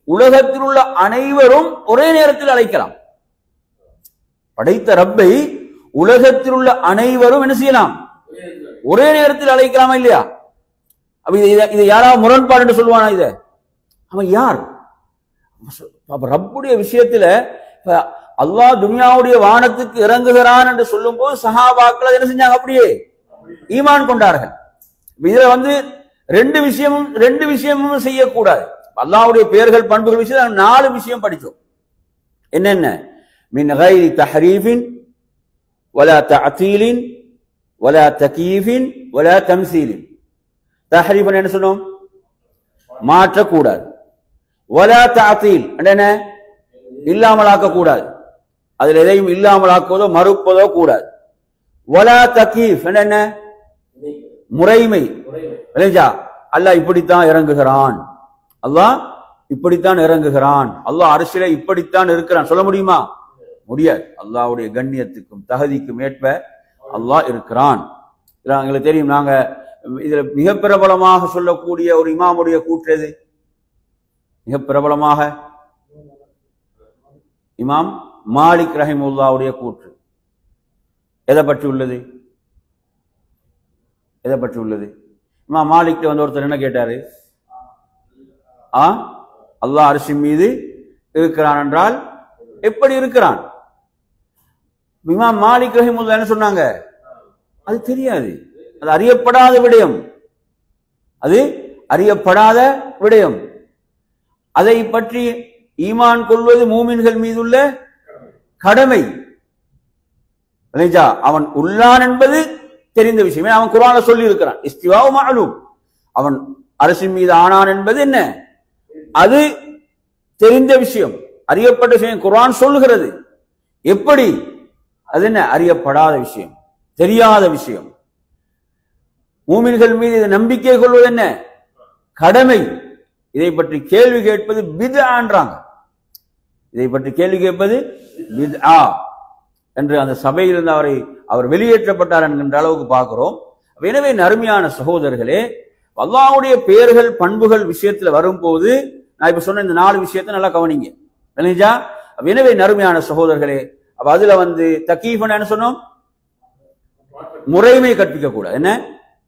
உலகத்தில் உள்ள அனைவரும் ஒரே நேரத்தில் அழைக்கலாம். படைத்த ரப்பை உலகத்தில் உள்ள அனைவரும் என்ன செய்யலாம், ஒரே நேரத்தில் அழைக்கலாமா இல்லையா? இதை யாராவது முரண்பாடு என்று சொல்லுவானா? இத அவன் யார்? ரப்புடைய விஷயத்துல அல்லாஹ் துன்யாவுடைய வானத்துக்கு இறங்குகிறான் என்று சொல்லும் போது சஹாபாக்கள் என்ன செஞ்சாங்க, அப்படியே ஈமான் கொண்டார்கள். இதுல ரெண்டு விஷயமும் செய்யக்கூடாது. அல்லாஹ்வுடைய பெயர்கள் பண்புகள் விஷயம் 4 விஷயம் படிச்சோம். என்னென்ன? மின் கைரி தஹரீஃபின் வலா தஅதீலின் வலா தகீஃபின் வலா தம்சீலின். தஹரீஃப் என்ன சொன்னோம், மாற்றக்கூடாது. வலா தஅதீல் என்ன, இல்லாமலாக்க கூடாது, அதில் எதையும் இல்லாமலாக்குவதோ மறுப்பதோ கூடாது. வலா தகீஃப் என்ன, முறைமை. அல்லாஹ் இப்படித்தான் இறங்குகிறான், அல்லாஹ் இப்படித்தான் இறங்குகிறான், அல்லாஹ் அரசியல இப்படித்தான் இருக்கிறான் சொல்ல முடியுமா? முடியாது. அல்லாஹ்வுடைய கண்ணியத்துக்கும் தகுதிக்கும் ஏற்ப அல்லாஹ் இருக்கிறான். எங்களுக்கு தெரியும், நாங்க இதுல மிக பிரபலமாக சொல்லக்கூடிய ஒரு இமாமுடைய கூற்று எது? மிக பிரபலமாக இமாம் மாலிக் ரஹிமஹுல்லாஹ்வுடைய கூற்று எதை பற்றி உள்ளது? எதை பற்றி உள்ளது? இமாம் மாலிக் வந்து ஒருத்தர் என்ன கேட்டாரு? அல்லாஹ் அர்ஷின் மீது இருக்கிறான் என்றால் எப்படி இருக்கிறான்? இமாம் மாலிக் ரஹிமஹுல்லாஹ் என்ன சொன்னாங்க? அது தெரியாது, அது அறியப்படாத விடயம், அது அறியப்படாத விடயம். அதை பற்றி ஈமான் கொள்வது மூமின்கள் மீதுள்ள கடமை. அவன் உள்ளான் என்பது தெரிந்த விஷயம். அவன் குர்ஆன்ல சொல்லி இருக்கிறான், இஸ்திவாஉ மஅலூம், அவன் அரசின் மீது ஆனான் என்பது என்ன, அது தெரிந்த விஷயம், அறியப்பட்ட விஷயம். குர்ஆன் சொல்லுகிறது. எப்படி? அது என்ன? அறியப்படாத விஷயம், தெரியாத விஷயம். மூமின்கள் மீது நம்பிக்கை கொள்வது என்ன? கடமை. இதை பற்றி கேள்வி கேட்பது பித்ஆன்றாங்க. இதை பற்றி கேள்வி கேட்பது பித்ஆ என்று அந்த சபையிலிருந்து அவர் வெளியேற்றப்பட்டார் என்கின்ற அளவுக்கு பார்க்கிறோம். எனவே அருமையான சகோதரர்களே, அல்லாஹ்வுடைய பெயர்கள் பண்புகள் விஷயத்துல வரும்போது நான் இப்ப சொன்ன இந்த 4 விஷயத்தை நல்லா கவனிங்க. எனவே அருமையான சகோதரர்களே, அப்ப அதுல வந்து தக்கீஃப் என்ன சொன்னோம்? முறைமை கற்பிக்க கூடாது. என்ன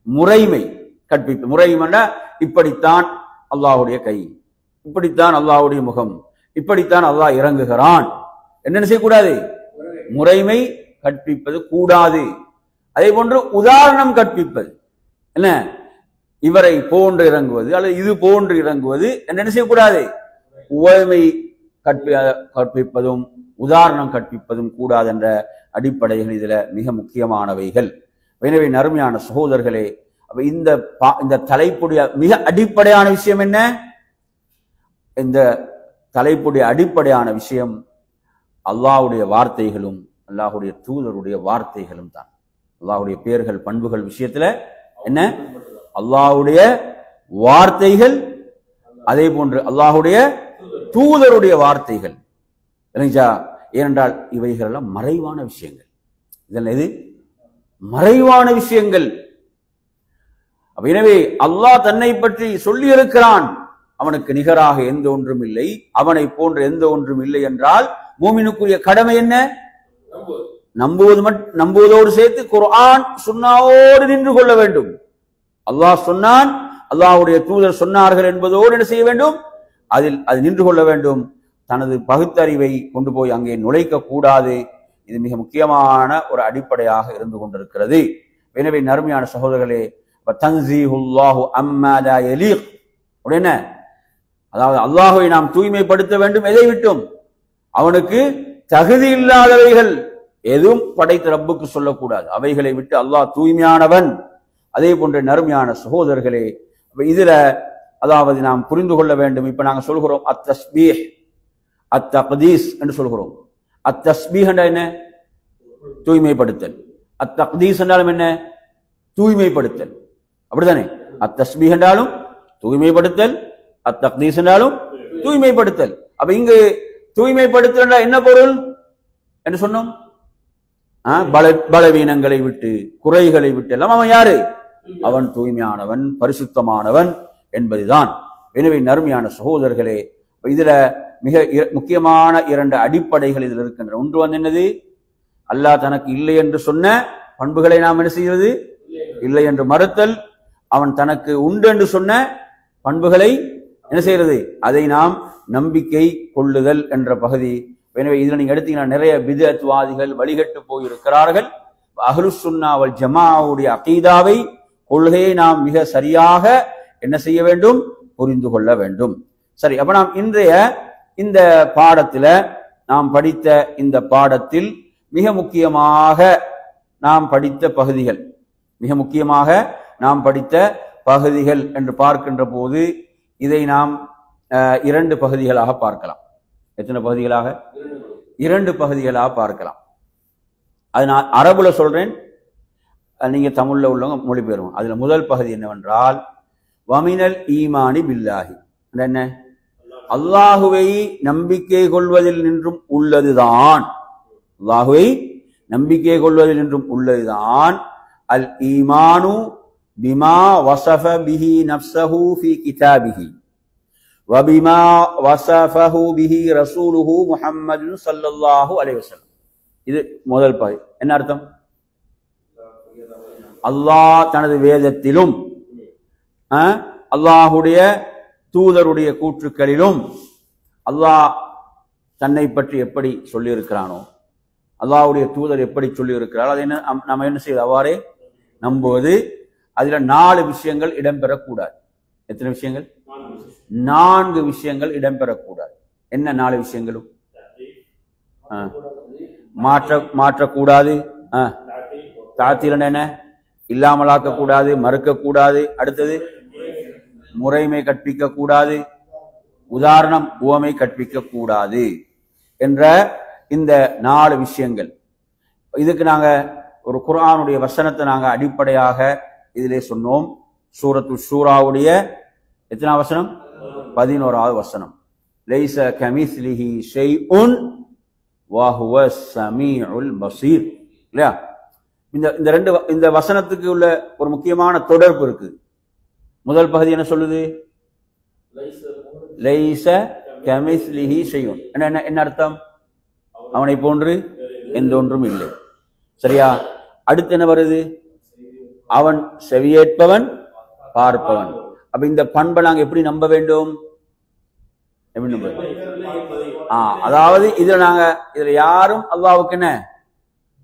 முறைமை கற்பிப்பு? முறைமைன்னா இப்படித்தான் அல்லாஹ்வுடைய கை, இப்படித்தான் அல்லாஹ்வுடைய முகம், இப்படித்தான் அல்லாஹ் இறங்குகிறான் என்ன செய்யக்கூடாது? முறைமை கற்பிப்பது கூடாது. அதே போன்று உதாரணம் கற்பிப்பது என்ன, இவரை போன்று இறங்குவது அல்லது இது போன்று இறங்குவது என்ன செய்யக்கூடாது? உவமை கற்பிப்பதும் உதாரணம் கற்பிப்பதும் கூடாது என்ற அடிப்படைகள் இதுல மிக முக்கியமானவைகள். எனவே அருமையான சகோதரர்களே, இந்த தலைப்புடைய மிக அடிப்படையான விஷயம் என்ன? இந்த தலைப்புடைய அடிப்படையான விஷயம் அல்லாஹ்வுடைய வார்த்தைகளும் அல்லாஹ்வுடைய தூதருடைய வார்த்தைகளும் தான். அல்லாஹ்வுடைய பெயர்கள் பண்புகள் விஷயத்துல என்ன? அல்லாஹ்வுடைய வார்த்தைகள், அதே போன்று அல்லாஹ்வுடைய தூதருடைய வார்த்தைகள். ஏனென்றால் இவைகள் எல்லாம் மறைவான விஷயங்கள். இதெல்லாம் எது? மறைவான விஷயங்கள். எனவே அல்லாஹ் தன்னை பற்றி சொல்லி இருக்கிறான், அவனுக்கு நிகராக எந்த ஒன்றும் இல்லை, அவனை போன்ற எந்த ஒன்றும் இல்லை என்றால் மூமினுக்குரிய கடமை என்ன? நம்புவதோடு சேர்த்து குர்ஆன் சுன்னாவோடு நின்று கொள்ள வேண்டும். அல்லாஹ் சொன்னான், அல்லாஹ்வுடைய தூதர் சொன்னார்கள் என்பதோடு என்ன செய்ய வேண்டும்? அது நின்று கொள்ள வேண்டும். தனது பகுத்தறிவை கொண்டு போய் அங்கே நுழைக்க கூடாது. இது மிக முக்கியமான ஒரு அடிப்படையாக இருந்து கொண்டிருக்கிறது. எனவே அருமையான சகோதரர்களே, தன்ஸீஹுல்லாஹு அம்மா லா யலீக், உடனே அதாவது அல்லாஹ்வை நாம் தூய்மைப்படுத்த வேண்டும். எதை விட்டும்? அவனுக்கு தகுதி இல்லாதவைகள் எதுவும் படைத்த ரப்புக்கு சொல்லக்கூடாது. அவைகளை விட்டு அல்லாஹ் தூய்மையானவன். அதே போன்ற அருமையான சகோதரர்களே, இதுல அதாவது நாம் புரிந்து கொள்ள வேண்டும். இப்ப நாங்க சொல்கிறோம் அத்தஸ்பீஹ் அத்தக்தீஸ் என்று சொல்கிறோம். அத்தஸ்பீஹ் என்றால் என்ன? தூய்மைப்படுத்தல். அத்தக்தீஸ் என்றாலும் என்ன? தூய்மைப்படுத்தல். அப்படித்தானே? அத்தஸ்பீஹ் என்றாலும் தூய்மைப்படுத்தல், அத்தக்தீஸ் என்றாலும் தூய்மைப்படுத்தல். அப்ப இங்கு தூய்மைப்படுத்தல் என்ன பொருள் என்று சொன்னோம்? பலவீனங்களை விட்டு குறைகளை விட்டு எல்லாம் அவன் யாரு? அவன் தூய்மையானவன், பரிசுத்தமானவன் என்பதுதான். எனவே அருமையான சகோதரர்களே, இதுல மிக முக்கியமான 2 அடிப்படைகள் இதில் இருக்கின்றன. ஒன்று வந்து என்னது? அல்லாஹ் தனக்கு இல்லை என்று சொன்ன பண்புகளை நாம் என்ன செய்வது? இல்லை என்று மறுத்தல். அவன் தனக்கு உண்டு என்று சொன்ன பண்புகளை என்ன செய்யறது? அதை நாம் நம்பிக்கை கொள்ளுதல் என்ற பகுதி. எனவே இதுல நீங்க எடுத்தீங்கன்னா நிறைய பித்அத்வாதிகள் வழிகட்டு போயிருக்கிறார்கள். அஹ்லுஸ் சுன்னா வல் ஜமாஅவுடைய அகீதாவை, கொள்கையை நாம் மிக சரியாக என்ன செய்ய வேண்டும்? புரிந்து கொள்ள வேண்டும். சரி, அப்ப நாம் இன்றைய இந்த பாடத்துல நாம் படித்த இந்த பாடத்தில் மிக முக்கியமாக நாம் படித்த பகுதிகள் என்று பார்க்கின்ற போது இதை நாம் 2 பகுதிகளாக பார்க்கலாம். எத்தனை பகுதிகளாக? 2 பகுதிகளாக பார்க்கலாம். அது நான் அரபுல சொல்றேன், நீங்க தமிழ்ல உள்ளவங்க மொழிபெயரும். அதுல முதல் பகுதி என்னவென்றால், வமினல் ஈமானி பில்லாஹி, என்ன? அல்லாஹுவை நம்பிக்கை கொள்வதில் நின்றும் உள்ளதுதான். அல்லாஹுவை நம்பிக்கை கொள்வதில் நின்றும் உள்ளதுதான் அல் ஈமானு பிமா வஸஃப பிஹி நஃப்ஸஹு ஃபீ கிதாபிஹி வ பிமா வஸஃபஹு பிஹி ரசூலுஹு முஹம்மது ஸல்லல்லாஹு அலைஹி வஸல்லம். இது முதல் பகுதி. என்ன அர்த்தம்? அல்லாஹ் தனது வேதத்திலும் அல்லாஹுடைய தூதருடைய கூற்றுக்களிலும் அல்லாஹ் தன்னை பற்றி எப்படி சொல்லியிருக்கிறானோ, அல்லாஹ்வுடைய தூதர் எப்படி சொல்லியிருக்கிறாரோ அதை நம்ம என்ன செய்வது, அவ்வாறே நம்புவது. அதுல 4 விஷயங்கள் இடம்பெறக்கூடாது. எத்தனை விஷயங்கள்? 4 விஷயங்கள் இடம்பெறக்கூடாது. என்ன 4 விஷயங்களும்? மாற்றக்கூடாது, தாத்தீரன் என்ன, இல்லாமலாக்க கூடாது, மறுக்க கூடாது. அடுத்தது முறைமை கற்பிக்க கூடாது, உதாரணம் உவமை கற்பிக்க கூடாது என்ற இந்த 4 விஷயங்கள். இதுக்கு நாங்க ஒரு குர்ஆனுடைய வசனத்தை நாங்க அடிப்படையாக இதிலே சொன்னோம். சூரத்து ஷூராவுடைய எத்தனாவது வசனம்? 11வது வசனம். லைஸ கமிஸ்லிஹி ஷைஉன் வஹுவ ஸமீஉல் பஸீர். இல்லையா? இந்த வசனத்துக்கு உள்ள ஒரு முக்கியமான தொடர்பு இருக்கு. முதல் பகுதி என்ன சொல்லுது? லைஸ கமிஸ்லிஹி ஷைஉன். என்ன அர்த்தம்? அவனை போன்று எந்த ஒன்றும் இல்லை. சரியா? அடுத்து என்ன வருது? அவன் செவியேற்பவன், பார்ப்பவன். அப்ப இந்த பண்பை நாங்க எப்படி நம்ப வேண்டும்? எப்படி நம்ப? அதாவது இதுல யாரும் அல்லாஹ்வுக்கு என்ன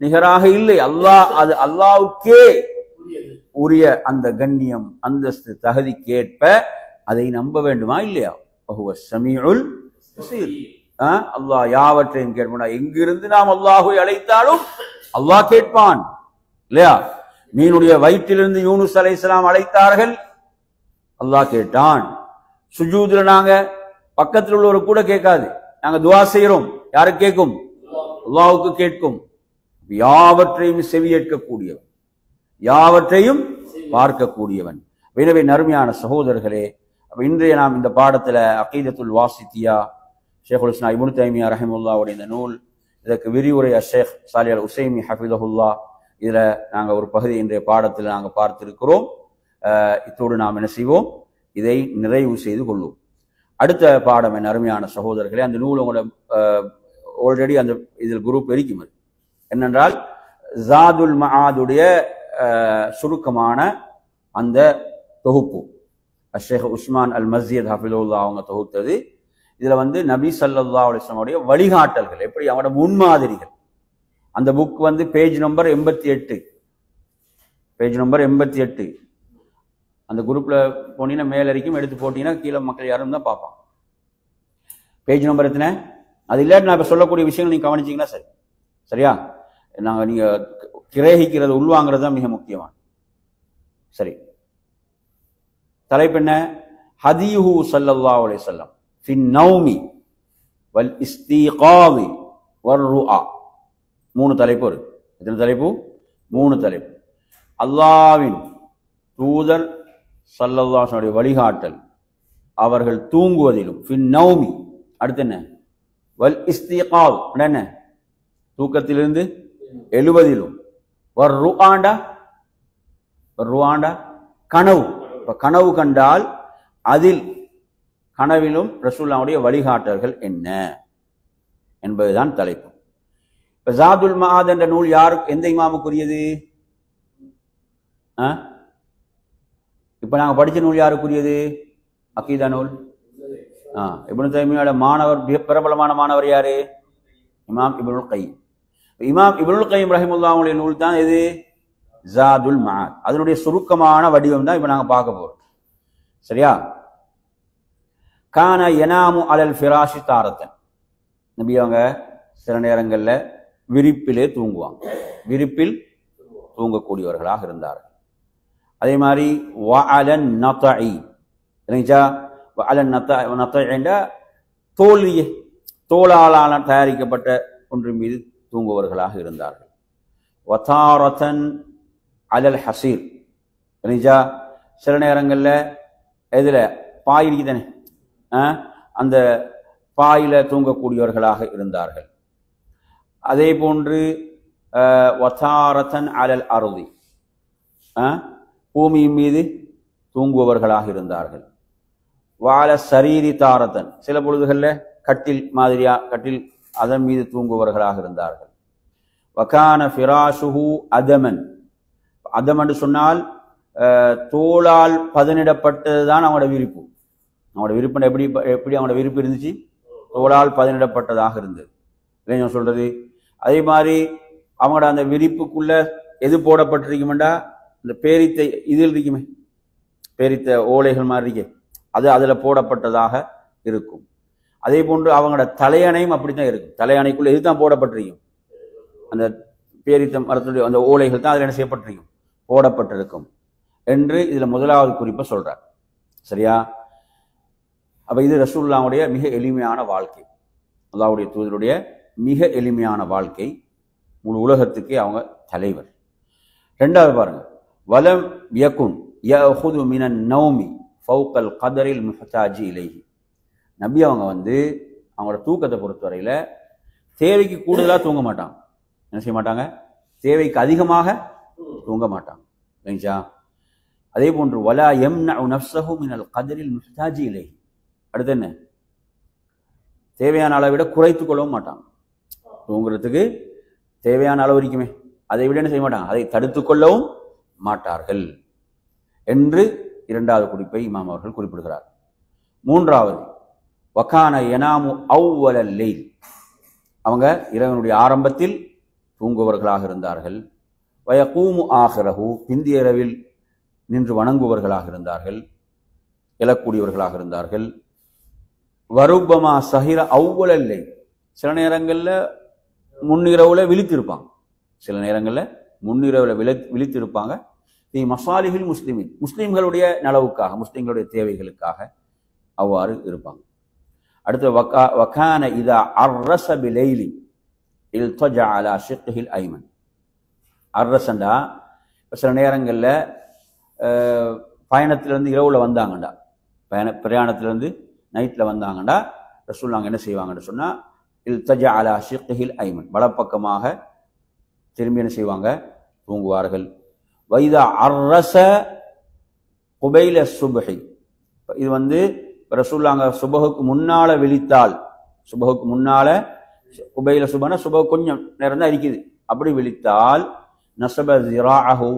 நிகராக இல்லை. அது அல்லாஹ்வுக்கே உரிய அந்த கண்ணியம், அந்தஸ்து, தகுதிக்கேற்ப அதை நம்ப வேண்டுமா இல்லையா? வஹுவ ஸமீஉல் பஸீர். அல்லாஹ் யாவற்றையும் கேட்பான். எங்கிருந்து நாம் அல்லாஹ்வை அழைத்தாலும் அல்லாஹ் கேட்பான். இல்லையா? மீனுடைய வயிற்றிலிருந்து யூனுஸ் அலைஹிஸ்ஸலாம் அழைத்தார்கள், அல்லாஹ் கேட்டான். சுஜூதுல நாங்க பக்கத்தில் உள்ளவர் கூட கேட்காது, நாங்க துஆ செய்யறோம். யாருக்கு கேட்கும்? அல்லாஹ்வுக்கு கேட்கும். யாவற்றையும் செவியேற்கக்கூடியவன், யாவற்றையும் பார்க்கக்கூடியவன். எனவே நறுமையான சகோதரர்களே, இன்றைய நாம் இந்த பாடத்துல அகீதத்துல் வாசித்தியா, ஷேகுல் இஸ்லாம் இப்னு தைமியா ரஹிமஹுல்லாஹ்வுடைய இந்த நூல், இதற்கு விரிவுரை ஷேக் சாலிஹ் அல் உஸைமி ஹஃபிதஹுல்லாஹ், இதுல நாங்க ஒரு பகுதி இன்றைய பாடத்தில் நாங்க பார்த்திருக்கிறோம். இத்தோடு நாம் என்ன செய்வோம்? இதை நிறைவு செய்து கொள்வோம். அடுத்த பாடம் என் அருமையான சகோதரர்களே, அந்த நூல் உங்களோட ஆல்ரெடி அந்த இதில் குரூப் இருக்கும். என்னென்றால் ஜாதுல் மஆதுடைய சுருக்கமான அந்த தொகுப்பு ஷேக் உஸ்மான் அல் மஸ்ஜித் ஹஃபிதுல்லாஹ் அவங்க தொகுத்தது. இதுல நபி ஸல்லல்லாஹு அலைஹி வஸல்லம் உடைய வழிகாட்டல்கள், எப்படி அவங்களோட முன்மாதிரிகள். அந்த book page number 88, page number 88. அந்த குரூப்ல போனீங்கன்னா மேல வரைக்கும் எடுத்து போட்டீங்கன்னா கீழே மக்கள் யாரும் தான் பார்ப்பான். பேஜ் நம்பர் எத்தனை? அது இல்லாட்டி நான் இப்ப சொல்லக்கூடிய விஷயங்கள் நீங்க கவனிச்சீங்கன்னா சரி. சரியா? நீங்க கிரகிக்கிறது, உள்வாங்கிறது தான் மிக முக்கியமான. சரி, தலைப்பு என்ன? ஹதீஹு ஸல்லல்லாஹு அலைஹி வஸல்லம் ஃபின் நௌமி வல் இஸ்திகாதி வர் ருஆ. 3 தலைப்பு இருக்கு. எத்தனை தலைப்பு? 3 தலைப்பு. அல்லாஹ்வின் தூதர் ஸல்லல்லாஹு அலைஹி வஸல்லம் வழிகாட்டல், அவர்கள் தூங்குவதிலும், ஃபின் நௌமி, அடுத்து என்ன? வல் இஸ்திகாத், என்ன? தூக்கத்திலிருந்து எழுவதிலும், வர் ருஆண்டா, கனவு. இப்ப கனவு கண்டால் அதில் கனவிலும் ரசூலுல்லாஹ்வுடைய வழிகாட்டல்கள் என்ன என்பதுதான் தலைப்பு. இப்ப ஜாதுல் மஆத் என்ற நூல் யாருக்கு, எந்த இமாமுக்குரியது? இப்ப நாங்க படிச்ச நூல் யாருக்குரியது? அகீதா நூல். இப்னு தைமியாவோட மாணவர், பிரபலமான மாணவர் யாரு? இமாம் இப்னுல் கைம். இமாம் இப்னுல் கைம் ரஹிமஹுல்லாஹ்வுடைய நூல் தான் எது? ஜாதுல் மஆத். அதனுடைய சுருக்கமான வடிவம் தான் இப்ப நாங்க பார்க்க போறோம். சரியா? கான யனாமு அலல் ஃபிராஷி தாரத்தன். நபி அவங்க சில நேரங்கள்ல விரிப்பிலே தூங்குவாங்க, விரிப்பில் தூங்கக்கூடியவர்களாக இருந்தார்கள். அதே மாதிரி வஅலன் நதஇ, இல்லைங்களா? வஅலன் நதஇ என்ற தோலாலான தயாரிக்கப்பட்ட ஒன்றின் மீது தூங்குவவர்களாக இருந்தார்கள். வதாரத்தன் அலல் ஹசீர், இல்லைங்களா? சில நேரங்கள்ல எதுல? பாய் இருக்குதானே, அந்த பாயில தூங்கக்கூடியவர்களாக இருந்தார்கள். அதே போன்று வதாரத்தன் அலல் அருதி, பூமியின் மீது தூங்குபவர்களாக இருந்தார்கள். வால சரீரி தாரத்தன், சில பொழுதுகள்ல கட்டில் மாதிரியா, கட்டில் அதன் மீது தூங்குபவர்களாக இருந்தார்கள். வகான ஃபிராஷுஹு அதமன், அதம் என்று சொன்னால் தோளால் பதனிடப்பட்டதுதான் அவங்களோட விரிப்பு. அவங்களோட விருப்பம் எப்படி அவங்களோட விருப்பு இருந்துச்சு? தோளால் பதனிடப்பட்டதாக இருந்தது இல்லைங்க சொல்றது. அதே மாதிரி அவங்களோட அந்த விரிப்புக்குள்ள எது போடப்பட்டிருக்குமெண்டா, இந்த பேரித்த இதில் இருக்குமே, பேரித்த ஓலைகள் மாதிரி இருக்கே, அது அதில் போடப்பட்டதாக இருக்கும். அதே போன்று அவங்களோட தலையணையும் அப்படித்தான் இருக்கும். தலையணைக்குள்ள எதுதான் போடப்பட்டிருக்கும்? அந்த பேரித்த மரத்துடைய அந்த ஓலைகள் தான் அதில் என்ன செய்யப்பட்டிருக்கும்? போடப்பட்டிருக்கும் என்று இதுல முதலாவது குறிப்பை சொல்றார். சரியா? அப்ப இது ரசூலுல்லாஹ்வுடைய மிக எளிமையான வாழ்க்கை, அல்லாஹ்வுடைய தூதருடைய மிக எளிமையான வாழ்க்கை. முழு உலகத்துக்கே அவங்க தலைவர். ரெண்டாவது பாருங்க, வலம் யகுன் யஅஹுது மினன் நௌமி ஃபௌகல் கதரில் முஹ்தாஜி இலைஹி. நபி அவங்க அவங்களோட தூக்கத்தை பொறுத்தவரையில தேவைக்கு கூடுதலாக தூங்க மாட்டாங்க. என்ன செய்ய மாட்டாங்க? தேவைக்கு அதிகமாக தூங்க மாட்டாங்க. சரிங்களா? அதே போன்று வலா யம்னஉ நஃப்ஸஹு மினல் கதரில் முஹ்தாஜி இலைஹி. அடுத்து என்ன? தேவையான அளவை விட குறைத்து கொள்ளவும் மாட்டாங்க. தூங்குறதுக்கு தேவையான அளவு இருக்குமே, அதை விட என்ன செய்ய மாட்டாங்க? அதை தடுத்து கொள்ளவும் மாட்டார்கள் என்று இரண்டாவது குறிப்பை இமாம் அவர்கள் குறிப்பிடுகிறார். மூன்றாவது, வகான யனாமு அவ்வலல் லைல். அவங்க இரவனுடைய ஆரம்பத்தில் தூங்குவவர்களாக இருந்தார்கள். வயகூமு ஆகிரஹு, பிந்திய இரவில் நின்று வணங்குவவர்களாக இருந்தார்கள், எழக்கூடியவர்களாக இருந்தார்கள். வருபமா சஹிர அவ்வலல் லைல், சில நேரங்களில் முன்னிரவுல விழித்திருப்பாங்க, சில நேரங்களில் முன்னிரவுல விழித்திருப்பாங்க. மசாலிஹில் முஸ்லிமின், முஸ்லிம்களுடைய நலவுக்காக, முஸ்லிம்களுடைய தேவைகளுக்காக அவ்வாறு இருப்பாங்க. அடுத்து வகான இதா அர்ரஸ பிலைலி இல்தஜா அலா ஷிக்ஹில் ஐமன். அர்ரஸண்டா சில நேரங்களில் பயணத்திலிருந்து இரவுல வந்தாங்கண்டா, பிரயாணத்திலிருந்து நைட்டில் வந்தாங்கண்டா ரசூலுல்லாஹ் என்ன செய்வாங்கன்னு சொன்னால், இல்தஜா அலா ஷிக்ஹில் ஐமன், வலப்பக்கமாக திரும்பி என்ன செய்வாங்க? தூங்குவார்கள். வைதா அர்ரஸ குபைல சுபஹி, இது ரசூலுல்லாஹ் சுபஹுக்கு முன்னால விழித்தால், சுபஹுக்கு முன்னால குபைல சுபஹனா சுபஹ் கொஞ்சம் நேரம் தான் இருக்குது, அப்படி விழித்தால் நஸப ஸிராஅஹு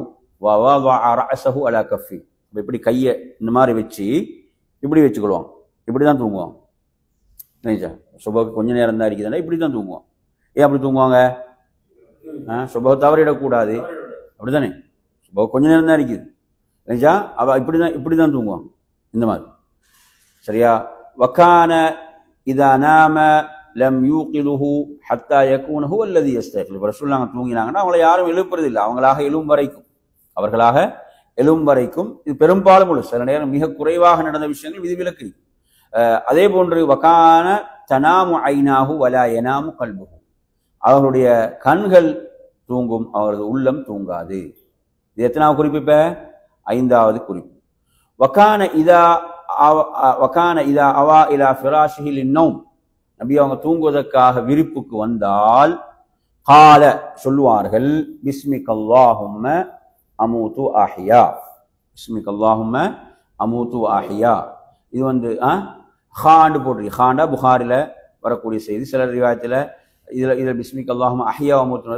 வ வதஅ ரஅஸஹு அலா கஃபி, இப்படி கையை இந்த மாதிரி வச்சு இப்படி வச்சுக்கிடுவாங்க, இப்படி தான் தூங்குவாங்க. நினைச்சா சுபஹுக்கு கொஞ்சம் நேரம் தான் இருக்குதுன்னா இப்படி தான் தூங்குவாங்க. ஏன் அப்படி தூங்குவாங்க? சுபஹ் தவறிடக்கூடாது, அப்படித்தானே? சுபஹ் கொஞ்ச நேரம் தான் இருக்குது, நினைச்சா அவ இப்படி தான் தூங்குவாங்க, இந்த மாதிரி. சரியா? வகான இதா நாம லம் யூகிலுஹு ஹத்தா யகூன ஹுவ அல்லதி யஸ்தயகில். ரசூலுல்லாஹ் தூங்கினாங்கன்னா அவங்கள யாரும் எழுப்புறதில்லை, அவர்களாக எழும் வரைக்கும். இது பெரும்பாலும் உள்ள, சில நேரம் மிக குறைவாக நடந்த விஷயங்கள் விதிவிலக்கு. அதே போன்று வகான தனாமு ஐனாஹு வலா யனாமு கல்புஹு, அவர்களுடைய கண்கள் தூங்கும், அவரது உள்ளம் தூங்காது. இது எத்தனாவது குறிப்பு? இப்ப ஐந்தாவது குறிப்பு. வகான இதா அவா இலா ஃபிராஷிஹி லின்னௌம், நபி அவங்க தூங்குவதற்காக விரிப்புக்கு வந்தால் கால சொல்லுவார்கள், பிஸ்மிகல்லாஹும்ம அமூது ஆஹியா, பிஸ்மிகல்லாஹும்ம அமூது ஆஹியா. இது ஹாண்டு போட்டு, ஹாண்டா புகாரில வரக்கூடிய செய்தி. சில ரிவாயத்தில் இதில் பிஸ்மிக் அல்லாஹும் அஹியா அமூத்து,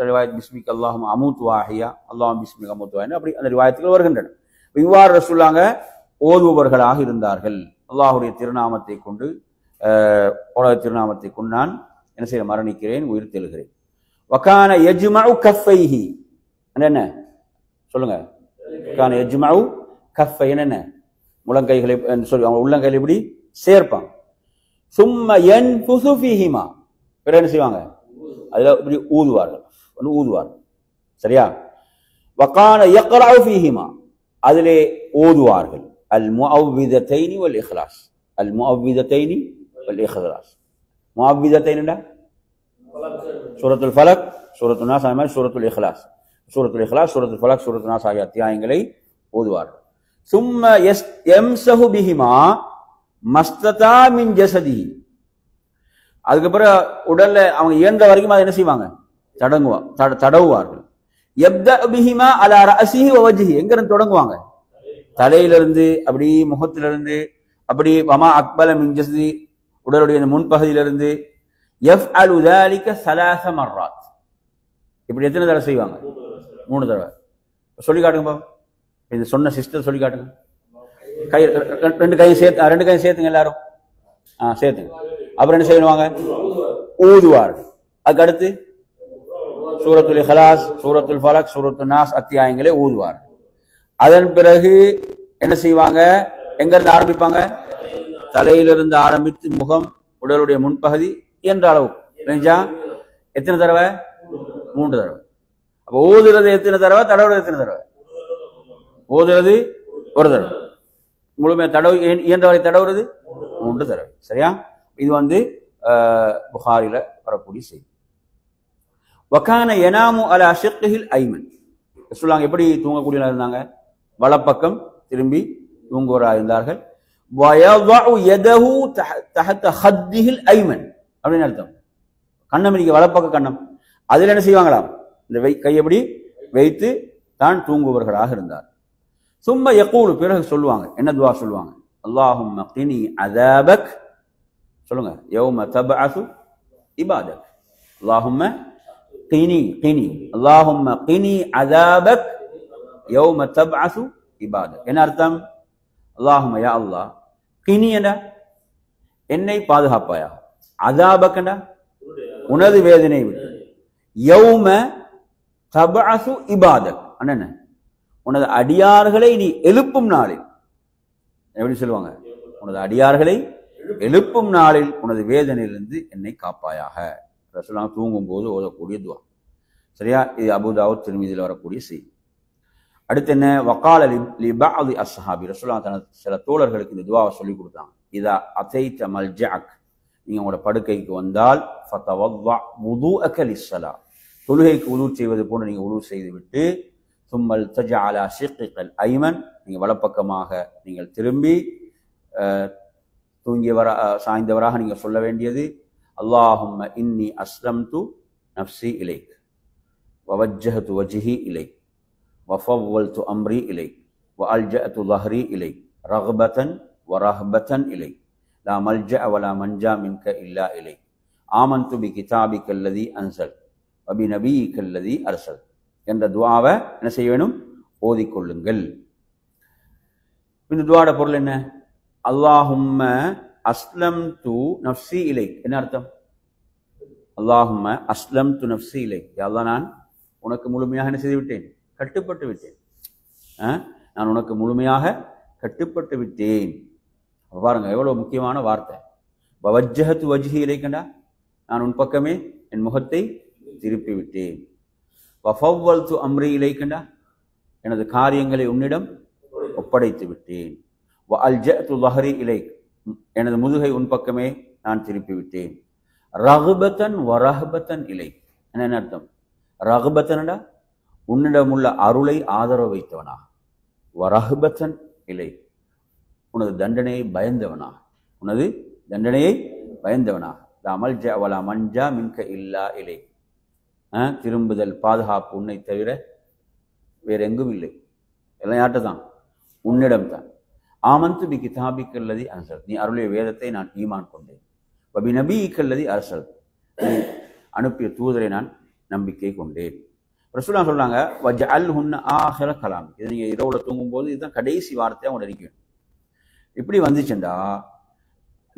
ரிவாயத் பிஸ்மிக் அல்லாஹும் அமூத்து ஆஹியா, அல்லாஹும் பிஸ்மிக் அமூத்து, அப்படி அந்த ரிவாயத்துகள் வருகின்றன. இவ்வாறு ரசூலுல்லாஹ் ஓதுபவர்களாக இருந்தார்கள். அல்லாஹுடைய திருநாமத்தை கொண்டு, திருநாமத்தை கொண்டு நான் என்ன செய்ய மரணிக்கிறேன், உயிர் தெழுகிறேன். வகான யஜ்மஉ கஃபைஹி, என்ன சொல்லுங்க? வகான யஜ்மஉ கஃபை, என்ன முழங்கைகளை சொல்லி அவங்க உள்ளங்கையில் இப்படி சேர்ப்பாங்க. சும்ம யன்ஃபுஸு ஃபீஹிமா, பிறகு என்ன செய்வாங்க? அதுல இப்படி ஊதுவார்கள். சரியா? வகான யக்ரஉ ஃபீஹிமா, அதிலே ஓதுவார்கள். அல் முஅவ்விதத்தைனி வல் இக்லாஸ், அல் முஅவ்விதத்தைனி வல் இக்லாஸ். முஅவ்விதத்தைனிடா சூரத்துல் ஃபலக், சூரத்துல் நாஸ், அதே மாதிரி சூரத்துல் இக்லாஸ், சூரத்துல் ஃபலக், சூரத்துல் நாஸ் ஆகிய அத்தியாயங்களை ஓதுவார்கள். சும்ம யம்ஸஹு பிஹிமா மஸ்ததா மின் ஜஸதிஹி, அதுக்கப்புறம் உடல்ல அவங்க இயன்ற வரைக்கும் அதை என்ன செய்வாங்க? தடவுவார்கள். யப்தா பிஹிமா அலா ரஅஸிஹி வ வஜ்ஹி, எங்க இருந்து தொடங்குவாங்க? தலையிலிருந்து, அப்படி முகத்திலிருந்து, அப்படி வமா அக்பல மின் ஜஸதி, உடலுடைய முன்பகுதியிலிருந்து. யஃஅலு ذلك 3 மர்ராத், இப்படி எத்தனை தடவை செய்வாங்க? 3 தடவை. சொல்லி காட்டுங்க பாப்போம். இது சொன்ன சிஸ்டர் சொல்லி காட்டுங்க. கை ரெண்டு கையும் சேர்த்துங்க எல்லாரும். சேர்த்துங்க. அப்புறம் என்ன செய்வாங்க? ஊதுவார். அதுக்கு அடுத்து சூரத்துல் இஹ்லாஸ், சூரத்துல் ஃபலக், சூரத்துல் நாஸ் அத்தியாயங்களே ஊதுவார். அதன் பிறகு என்ன செய்வாங்க? எங்க இருந்து ஆரம்பிப்பாங்க? தலையிலிருந்து ஆரம்பித்து முகம், உடலுடைய முன்பகுதி என்ற அளவு எத்தனை தடவை? 3 தடவை. அப்ப ஊதுறது எத்தனை தடவை? தடவுறது எத்தனை தடவை? ஊதுறது 1 தடவை. முழுமையா தடவு இயன்றவரை தடவுறது 3 தடவை. சரியா? இது புகாரில வரக்கூடிய செய்தி. வகான யனாமு அலா ஷிக்ஹில் ஐமன். சொல்லுவாங்க எப்படி தூங்கக்கூடியவங்க இருந்தாங்க? வலப்பக்கம் திரும்பி தூங்குவராக இருந்தார்கள். வயதஉ யதஹு தஹத ஹத்திஹில் ஐமன் அப்படின்னு அர்த்தம். கண்ணம் இருக்கு, வலப்பக்க கண்ணம். அதில் என்ன செய்வாங்களாம்? இந்த கையப்படி வைத்து தான் தூங்குவவர்களாக இருந்தார். சும்ம யகூலு, பிறகு சொல்லுவாங்க. என்ன துஆ சொல்லுவாங்க? அல்லாஹும்ம கினி அஸாபக், சொல்லுங்க, யௌம தபஅஸு இபாதக். அல்லாஹும்ம கினி அல்லாஹும்ம கினி அஸாபக் யௌம தபஅஸு இபாதக். என்ன அர்த்தம்? அல்லாஹும்ம, யா அல்லாஹ், கினி என்ற என்னை பாதுகாப்பாயா, அஸாபக் என்ற உனது வேதனை விட்டு, யௌம தபஅஸு இபாதக் என்ன, உனது அடியார்களை நீ எழுப்பும் நாளில். எப்படி சொல்லுவாங்க? உனது அடியார்களை எழுப்பும் நாளில் உனது வேதனையிலிருந்து என்னை காப்பாயாக. ரசூலுல்லாஹ் தூங்கும் போது ஓதக்கூடிய துஆ. சரியா? இது அபூ தாவூத் திர்மிதியில் வரக்கூடிய செய்தி. அடுத்து என்ன? வகால லிபஅதி அஸ்ஹாபி, ரசூலுல்லாஹ் தனது சில தோழர்களுக்கு இந்த துஆவை சொல்லி கொடுத்தாங்க. இதா அதைத மல்ஜஅக், நீங்க உங்களோட படுக்கைக்கு வந்தால், ஃபதவவ்வா வுதுஅக லிஸ்ஸலா, தொழுகைக்கு உது செய்வது போன்று நீங்க உது செய்து விட்டு, சும்மல் தஜஅ அலா ஷிக்ஹில் ஐமன், நீங்க வலப்பக்கமாக நீங்கள் திரும்பி சாய்ந்தவராக நீங்க சொல்ல வேண்டியது, அல்லாஹும்ம இன்னி அஸ்லம்து நஃப்ஸி இலைக் வவஜ்ஜஹது வஜ்ஹி இலைக் வஃபவ்வல்து அம்ரி இலைக் வஅல்ஜஅது ظஹரி இலைக் ரக்பதன் வரஹ்பதன் இலைக் லா மல்ஜஅ வலா மன்ஜா மின்க இல்லா இலைக் ஆமன்து பிகிதாபிக அல்லதி அன்ஸல் வபிநபியிக அல்லதி அர்ஸல் என்ற துஆவை என்ன செய்ய வேணும்? ஓதிக்கொள்ளுங்கள். இந்த துஆட பொருள் என்ன? அல்லாஹும்ம அஸ்லம்து நஃப்ஸி இலைக். என்ன அர்த்தம்? அல்லாஹும்ம அஸ்லம்து நஃப்ஸி இலைக், யா அல்லாஹ், நான் உனக்கு முழுமையாக என்ன செய்து விட்டேன்? கட்டுப்பட்டு விட்டேன். நான் உனக்கு முழுமையாக கட்டுப்பட்டு விட்டேன். பாருங்க எவ்வளவு முக்கியமான வார்த்தை. வவஜ்ஜஹது வஜ்ஹி இலைக்கண்டா, நான் உன் பக்கமே என் முகத்தை திருப்பி விட்டேன். வஃபவ்வல்து அம்ரி இலைக்கண்டா, எனது காரியங்களை உன்னிடம் ஒப்படைத்து விட்டேன். வஅல்ஜஅது ظஹரி இலைக், எனது முதுகை உன் பக்கமே நான் திருப்பி விட்டேன். ரக்பதன் வரஹ்பதன் இலைக், என்ன அர்த்தம்? ரக்பதன்டா உன்னிடமுள்ள அருளை ஆதரவு வைத்தவனா, வரஹ்பதன் இலைக் உனது தண்டனையை பயந்தவனா, உனது தண்டனையை பயந்தவனா, லா மல்ஜஅ வலா மன்ஜா மின்க இல்லா இலைக், திரும்புதல் பாதுகாப்பு உன்னை தவிர வேற எங்கும் இல்லை, எல்லாம் யார்கிட்ட தான்? உன்னிடம் தான். ஆமன்து பி கிதாபிக அல்லதி அன்ஸல், நீ அருளிய வேதத்தை நான் ஈமான் கொண்டேன். வபி நபியிக அல்லதி அர்ஸல், நீ அனுப்பிய தூதரை நான் நம்பிக்கை கொண்டேன். ரசூலுல்லாஹ் சொல்றாங்க, வஜஅல்ஹுன்ன ஆஹிர கலாம், இது நீங்க இரவுல தூங்கும்போது இதுதான் கடைசி வார்த்தையா உங்களை நிற்கும். இப்படி வந்துச்சுண்டா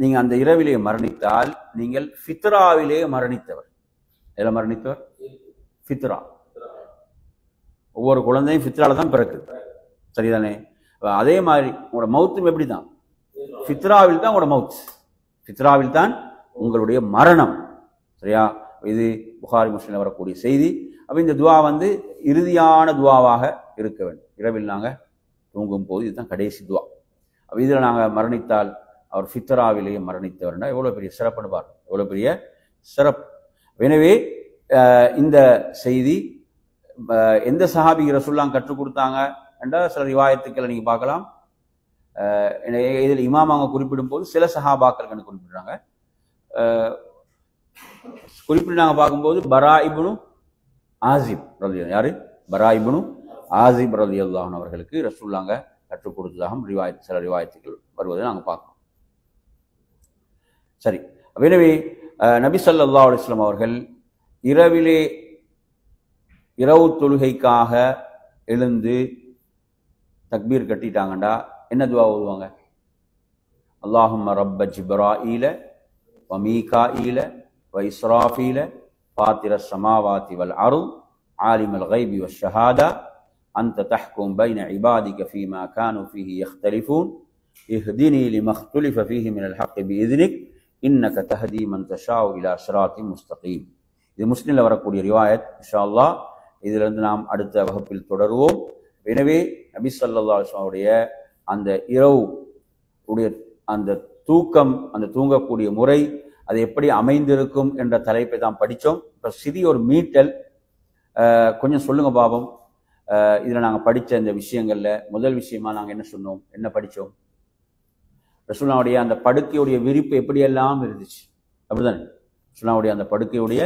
நீங்க அந்த இரவிலே மரணித்தால் நீங்கள் ஃபித்ராவிலே மரணித்தவர். எதில் மரணித்தவர்? ஃபித்ரா. ஒவ்வொரு குழந்தையும் ஃபித்ரால தான் பிறக்குது, சரிதானே? அதே மாதிரி உங்களோட மௌத்தும் எப்படி தான்? ஃபித்ராவில் தான் உங்களோட மவுத், ஃபித்ராவில் தான் உங்களுடைய மரணம். சரியா? இது புகாரி முஸ்லிம்ல வரக்கூடிய செய்தி. அப்ப இந்த துவா இறுதியான துவாவாக இருக்க வேண்டும். இரவில் நாங்கள் தூங்கும் போது இதுதான் கடைசி துவா. அப்ப இதில் நாங்கள் மரணித்தால் அவர் ஃபித்ராவிலேயே மரணித்தவர்னா எவ்வளோ பெரிய சிறப்புன்னு பாருங்க, எவ்வளோ பெரிய சிறப்பு. எனவே இந்த செய்தி எந்த சஹாபி ரசூலுல்லாஹ் கற்றுக் கொடுத்தாங்க என்ற சில ரிவாயத்துக்களை நீங்கள் பார்க்கலாம். இதில் இமாம் அவங்க குறிப்பிடும் போது சில சஹாபாக்கள் கண்டு குறிப்பிடுறாங்க. குறிப்பிட்டு நாங்கள் பார்க்கும்போது பரா இப்னு ஆசிப் ரலியல்லாஹு, யாரு? பரா இப்னு ஆசிப் ரலியல்லாஹு அவர்களுக்கு ரசூலுல்லாஹ் கற்றுக் கொடுத்ததாக சில ரிவாயத்துக்கள் வருவதை நாங்கள் பார்க்கிறோம். சரி, எனவே நபி ஸல்லல்லாஹு அலைஹி வஸல்லம் அவர்கள் இரவிலே இரவு தொழுகைக்காக எழுந்து தக்பீர் கட்டிட்டாங்கண்டா என்ன துவா ஓதுவாங்க? அல்லாஹும்ம ரப்ப ஜிப்ராஈல வ மீகாஈல வ இஸ்ராஃபீல ஃபாத்திரஸ் ஸமாவாதி வல் அர்த் ஆலிமல் கைபி வஷ்ஷஹாதா அன்த தஹ்கும் பைன இபாதிக ஃபீமா கானூ ஃபீஹி யக்தலிஃபூன் இஹ்தினி லிமா இக்துலிஃப ஃபீஹி மினல் ஹக்கி பிஇذنிக் இன்னக தஹ்தி மன் தஷாஉ இலா ஸிராத்தின் முஸ்தகீம். இது முஸ்லிம்ல வரக்கூடிய ரிவாயத். இன்ஷா அல்லாஹ் இதிலிருந்து நாம் அடுத்த வகுப்பில் தொடருவோம். எனவே நபி ஸல்லல்லாஹு அலைஹி வஸல்லம் அந்த இரவு உடைய அந்த தூக்கம், அந்த தூங்கக்கூடிய முறை, அது எப்படி அமைந்திருக்கும் என்ற தலைப்பை தான் படித்தோம். இப்போ சிறிய ஒரு மீட்டல் கொஞ்சம் சொல்லுங்க பாபம். இதில் நாங்கள் படித்த இந்த விஷயங்களில் முதல் விஷயமா நாங்கள் என்ன சொன்னோம், என்ன படித்தோம்? ரசூலுல்லாஹ்வுடைய அந்த படுக்கையுடைய விரிப்பு எப்படியெல்லாம் இருந்துச்சு, அப்படிதானே? ரசூலுல்லாஹ்வுடைய அந்த படுக்கையுடைய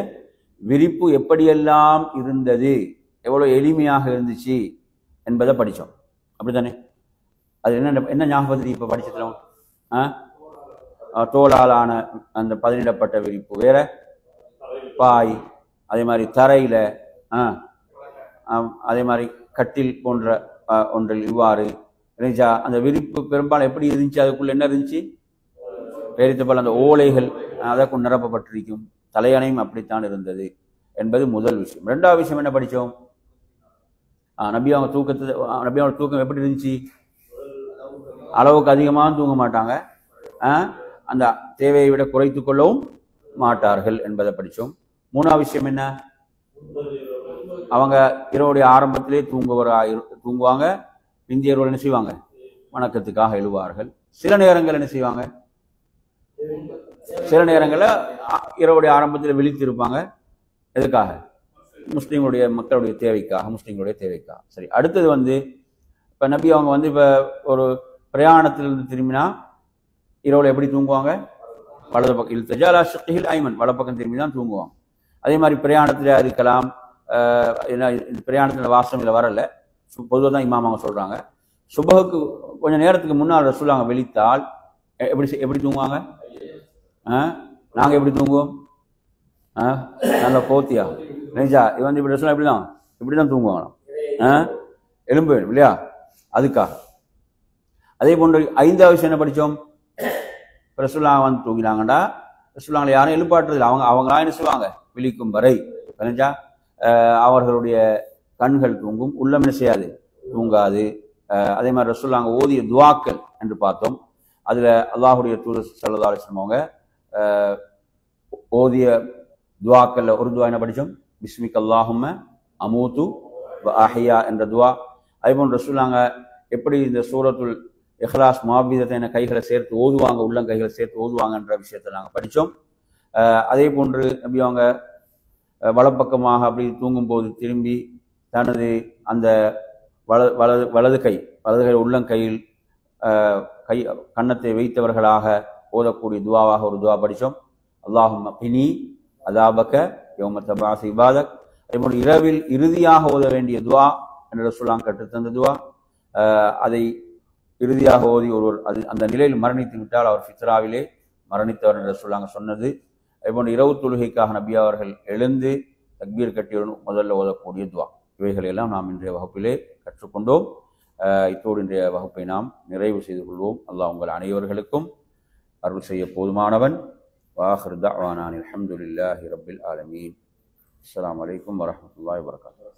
விரிப்பு எப்படியெல்லாம் இருந்தது, எவ்வளோ எளிமையாக இருந்துச்சு என்பதை படித்தோம், அப்படித்தானே? அது என்ன ஞாபகத்தில் இப்போ படிச்சதுல தோளாலான அந்த பதினிடப்பட்ட விரிப்பு, வேற பாய், அதே மாதிரி தரையில, அதே மாதிரி கட்டில் போன்ற ஒன்றில் இவ்வாறு இருந்துச்சா? அந்த விரிப்பு பெரும்பாலும் எப்படி இருந்துச்சு? அதுக்குள்ள என்ன இருந்துச்சு? பேரித்த போல அந்த ஓலைகள் அதற்குள் நிரப்பப்பட்டிருக்கும். தலையணையும் அப்படித்தான் இருந்தது என்பது முதல் விஷயம். ரெண்டாவது விஷயம் என்ன படித்தோம்? நபியாவோட தூக்கம் எப்படி இருந்துச்சு? அளவுக்கு அதிகமாக தூங்க மாட்டாங்க, அந்த தேவையை விட குறைத்து கொள்ளவும் மாட்டார்கள் என்பதை படித்தோம். மூணாவது விஷயம் என்ன? அவங்க இரவுடைய ஆரம்பத்திலே தூங்குவாங்க. பிந்திய இரவு என்ன செய்வாங்க? வணக்கத்துக்காக எழுவார்கள். சில நேரங்கள் என்ன செய்வாங்க? சில நேரங்களில் இரவுடைய ஆரம்பத்தில் விழித்திருப்பாங்க. எதுக்காக? முஸ்லீம்களுடைய மக்களுடைய தேவைக்காக, முஸ்லீம்களுடைய தேவைக்காக. சரி, அடுத்தது இப்போ நபி அவங்க இப்போ ஒரு பிரயாணத்திலிருந்து திரும்பினா இரவுல எப்படி தூங்குவாங்க? வலது பக்கம் இல்தஜாலா ஷிக்கில் ஐமன், வலது பக்கம் திரும்பி தான் தூங்குவாங்க. அதே மாதிரி பிரயாணத்தில் இருக்கலாம். பிரயாணத்தில் வாசனையில் வரல, பொதுவாக தான் இமாம் அவங்க சொல்றாங்க. சுபஹுக்கு கொஞ்சம் நேரத்துக்கு முன்னால் ரசூலுல்லாஹ் விழித்தால் எப்படி தூங்குவாங்க? நாங்கள் எப்படி தூங்குவோம்? நல்ல கோத்தியா நினைச்சா இப்படி ரசூலுல்லாஹ் இப்படி தான் தூங்குவாங்களாம். எலும்பு வேணும் இல்லையா? அதுக்காக. அதே போன்று ஐந்தாவது விஷயம் என்ன படித்தோம்? ரசூலுல்லாஹ் தூங்கினாங்கடா, ரசூலுல்லாஹ் யாரும் எழுப்பாட்டுறதில்லை. அவங்களா என்ன செய்வாங்க? விழிக்கும் வரை நினைச்சா அவர்களுடைய கண்கள் தூங்கும், உள்ளம் என்ன செய்யாது? தூங்காது. அதே மாதிரி ரசூலுல்லாஹ் ஓதிய துவாக்கள் என்று பார்த்தோம். அதுல அல்லாஹுடைய தூதர் ஸல்லல்லாஹு அலைஹி வஸல்லம் அவங்க ஓதிய துவாக்கள்ல ஒரு துவா என்ன படித்தோம்? பிஸ்மிக் அல்லாஹும்ம அமூது வ அஹ்யா என்ற துவா. அதே போன்று ரசூலுல்லாஹ் எப்படி இந்த சூரத்துல் இஹ்லாஸ் முஅவ்விதத்தை என கைகளை சேர்த்து ஓதுவாங்க, உள்ளங்கைகளை சேர்த்து ஓதுவாங்கன்ற விஷயத்தை நாங்கள் படித்தோம். அதே போன்று நபி அவங்க வலப்பக்கமாக அப்படி தூங்கும்போது திரும்பி தனது அந்த வலது கை உள்ளங்கையில் கன்னத்தை வைத்தவர்களாக ஓதக்கூடிய துவாவாக ஒரு துவா படித்தோம். அல்லாஹும்ம கினி அதாபக யௌம தபஅஸ் இபாதக். அதே போன்று இரவில் இறுதியாக ஓத வேண்டிய துவா என்று ரசூலுல்லாஹ் கற்றுத்தந்த துவா. அதை இறுதியாக ஓதி ஒருவர் அந்த நிலையில் மரணித்து விட்டால் அவர் ஃபித்ராவிலே மரணித்தவர் என்று ரசூலுல்லாஹ் சொன்னது. அதேபோன்று இரவு தொழுகைக்காக நபி அவர்கள் எழுந்து தக்பீர் கட்டியுடன் முதல்ல ஓதக்கூடிய துவா. இவைகளெல்லாம் நாம் இன்றைய வகுப்பிலே கற்றுக்கொண்டோம். இத்தோடு இன்றைய வகுப்பை நாம் நிறைவு செய்து கொள்வோம். அல்லாஹ் உங்கள் அனைவர்களுக்கும் அருள் செய்ய போதுமானவன். வாஹிர் தஅவானா அல்ஹம்துலில்லாஹி ரப்பில் ஆலமீன். அஸ்ஸலாமு அலைக்கும் வரஹ்மத்துல்லாஹி வபரகாத்துஹு.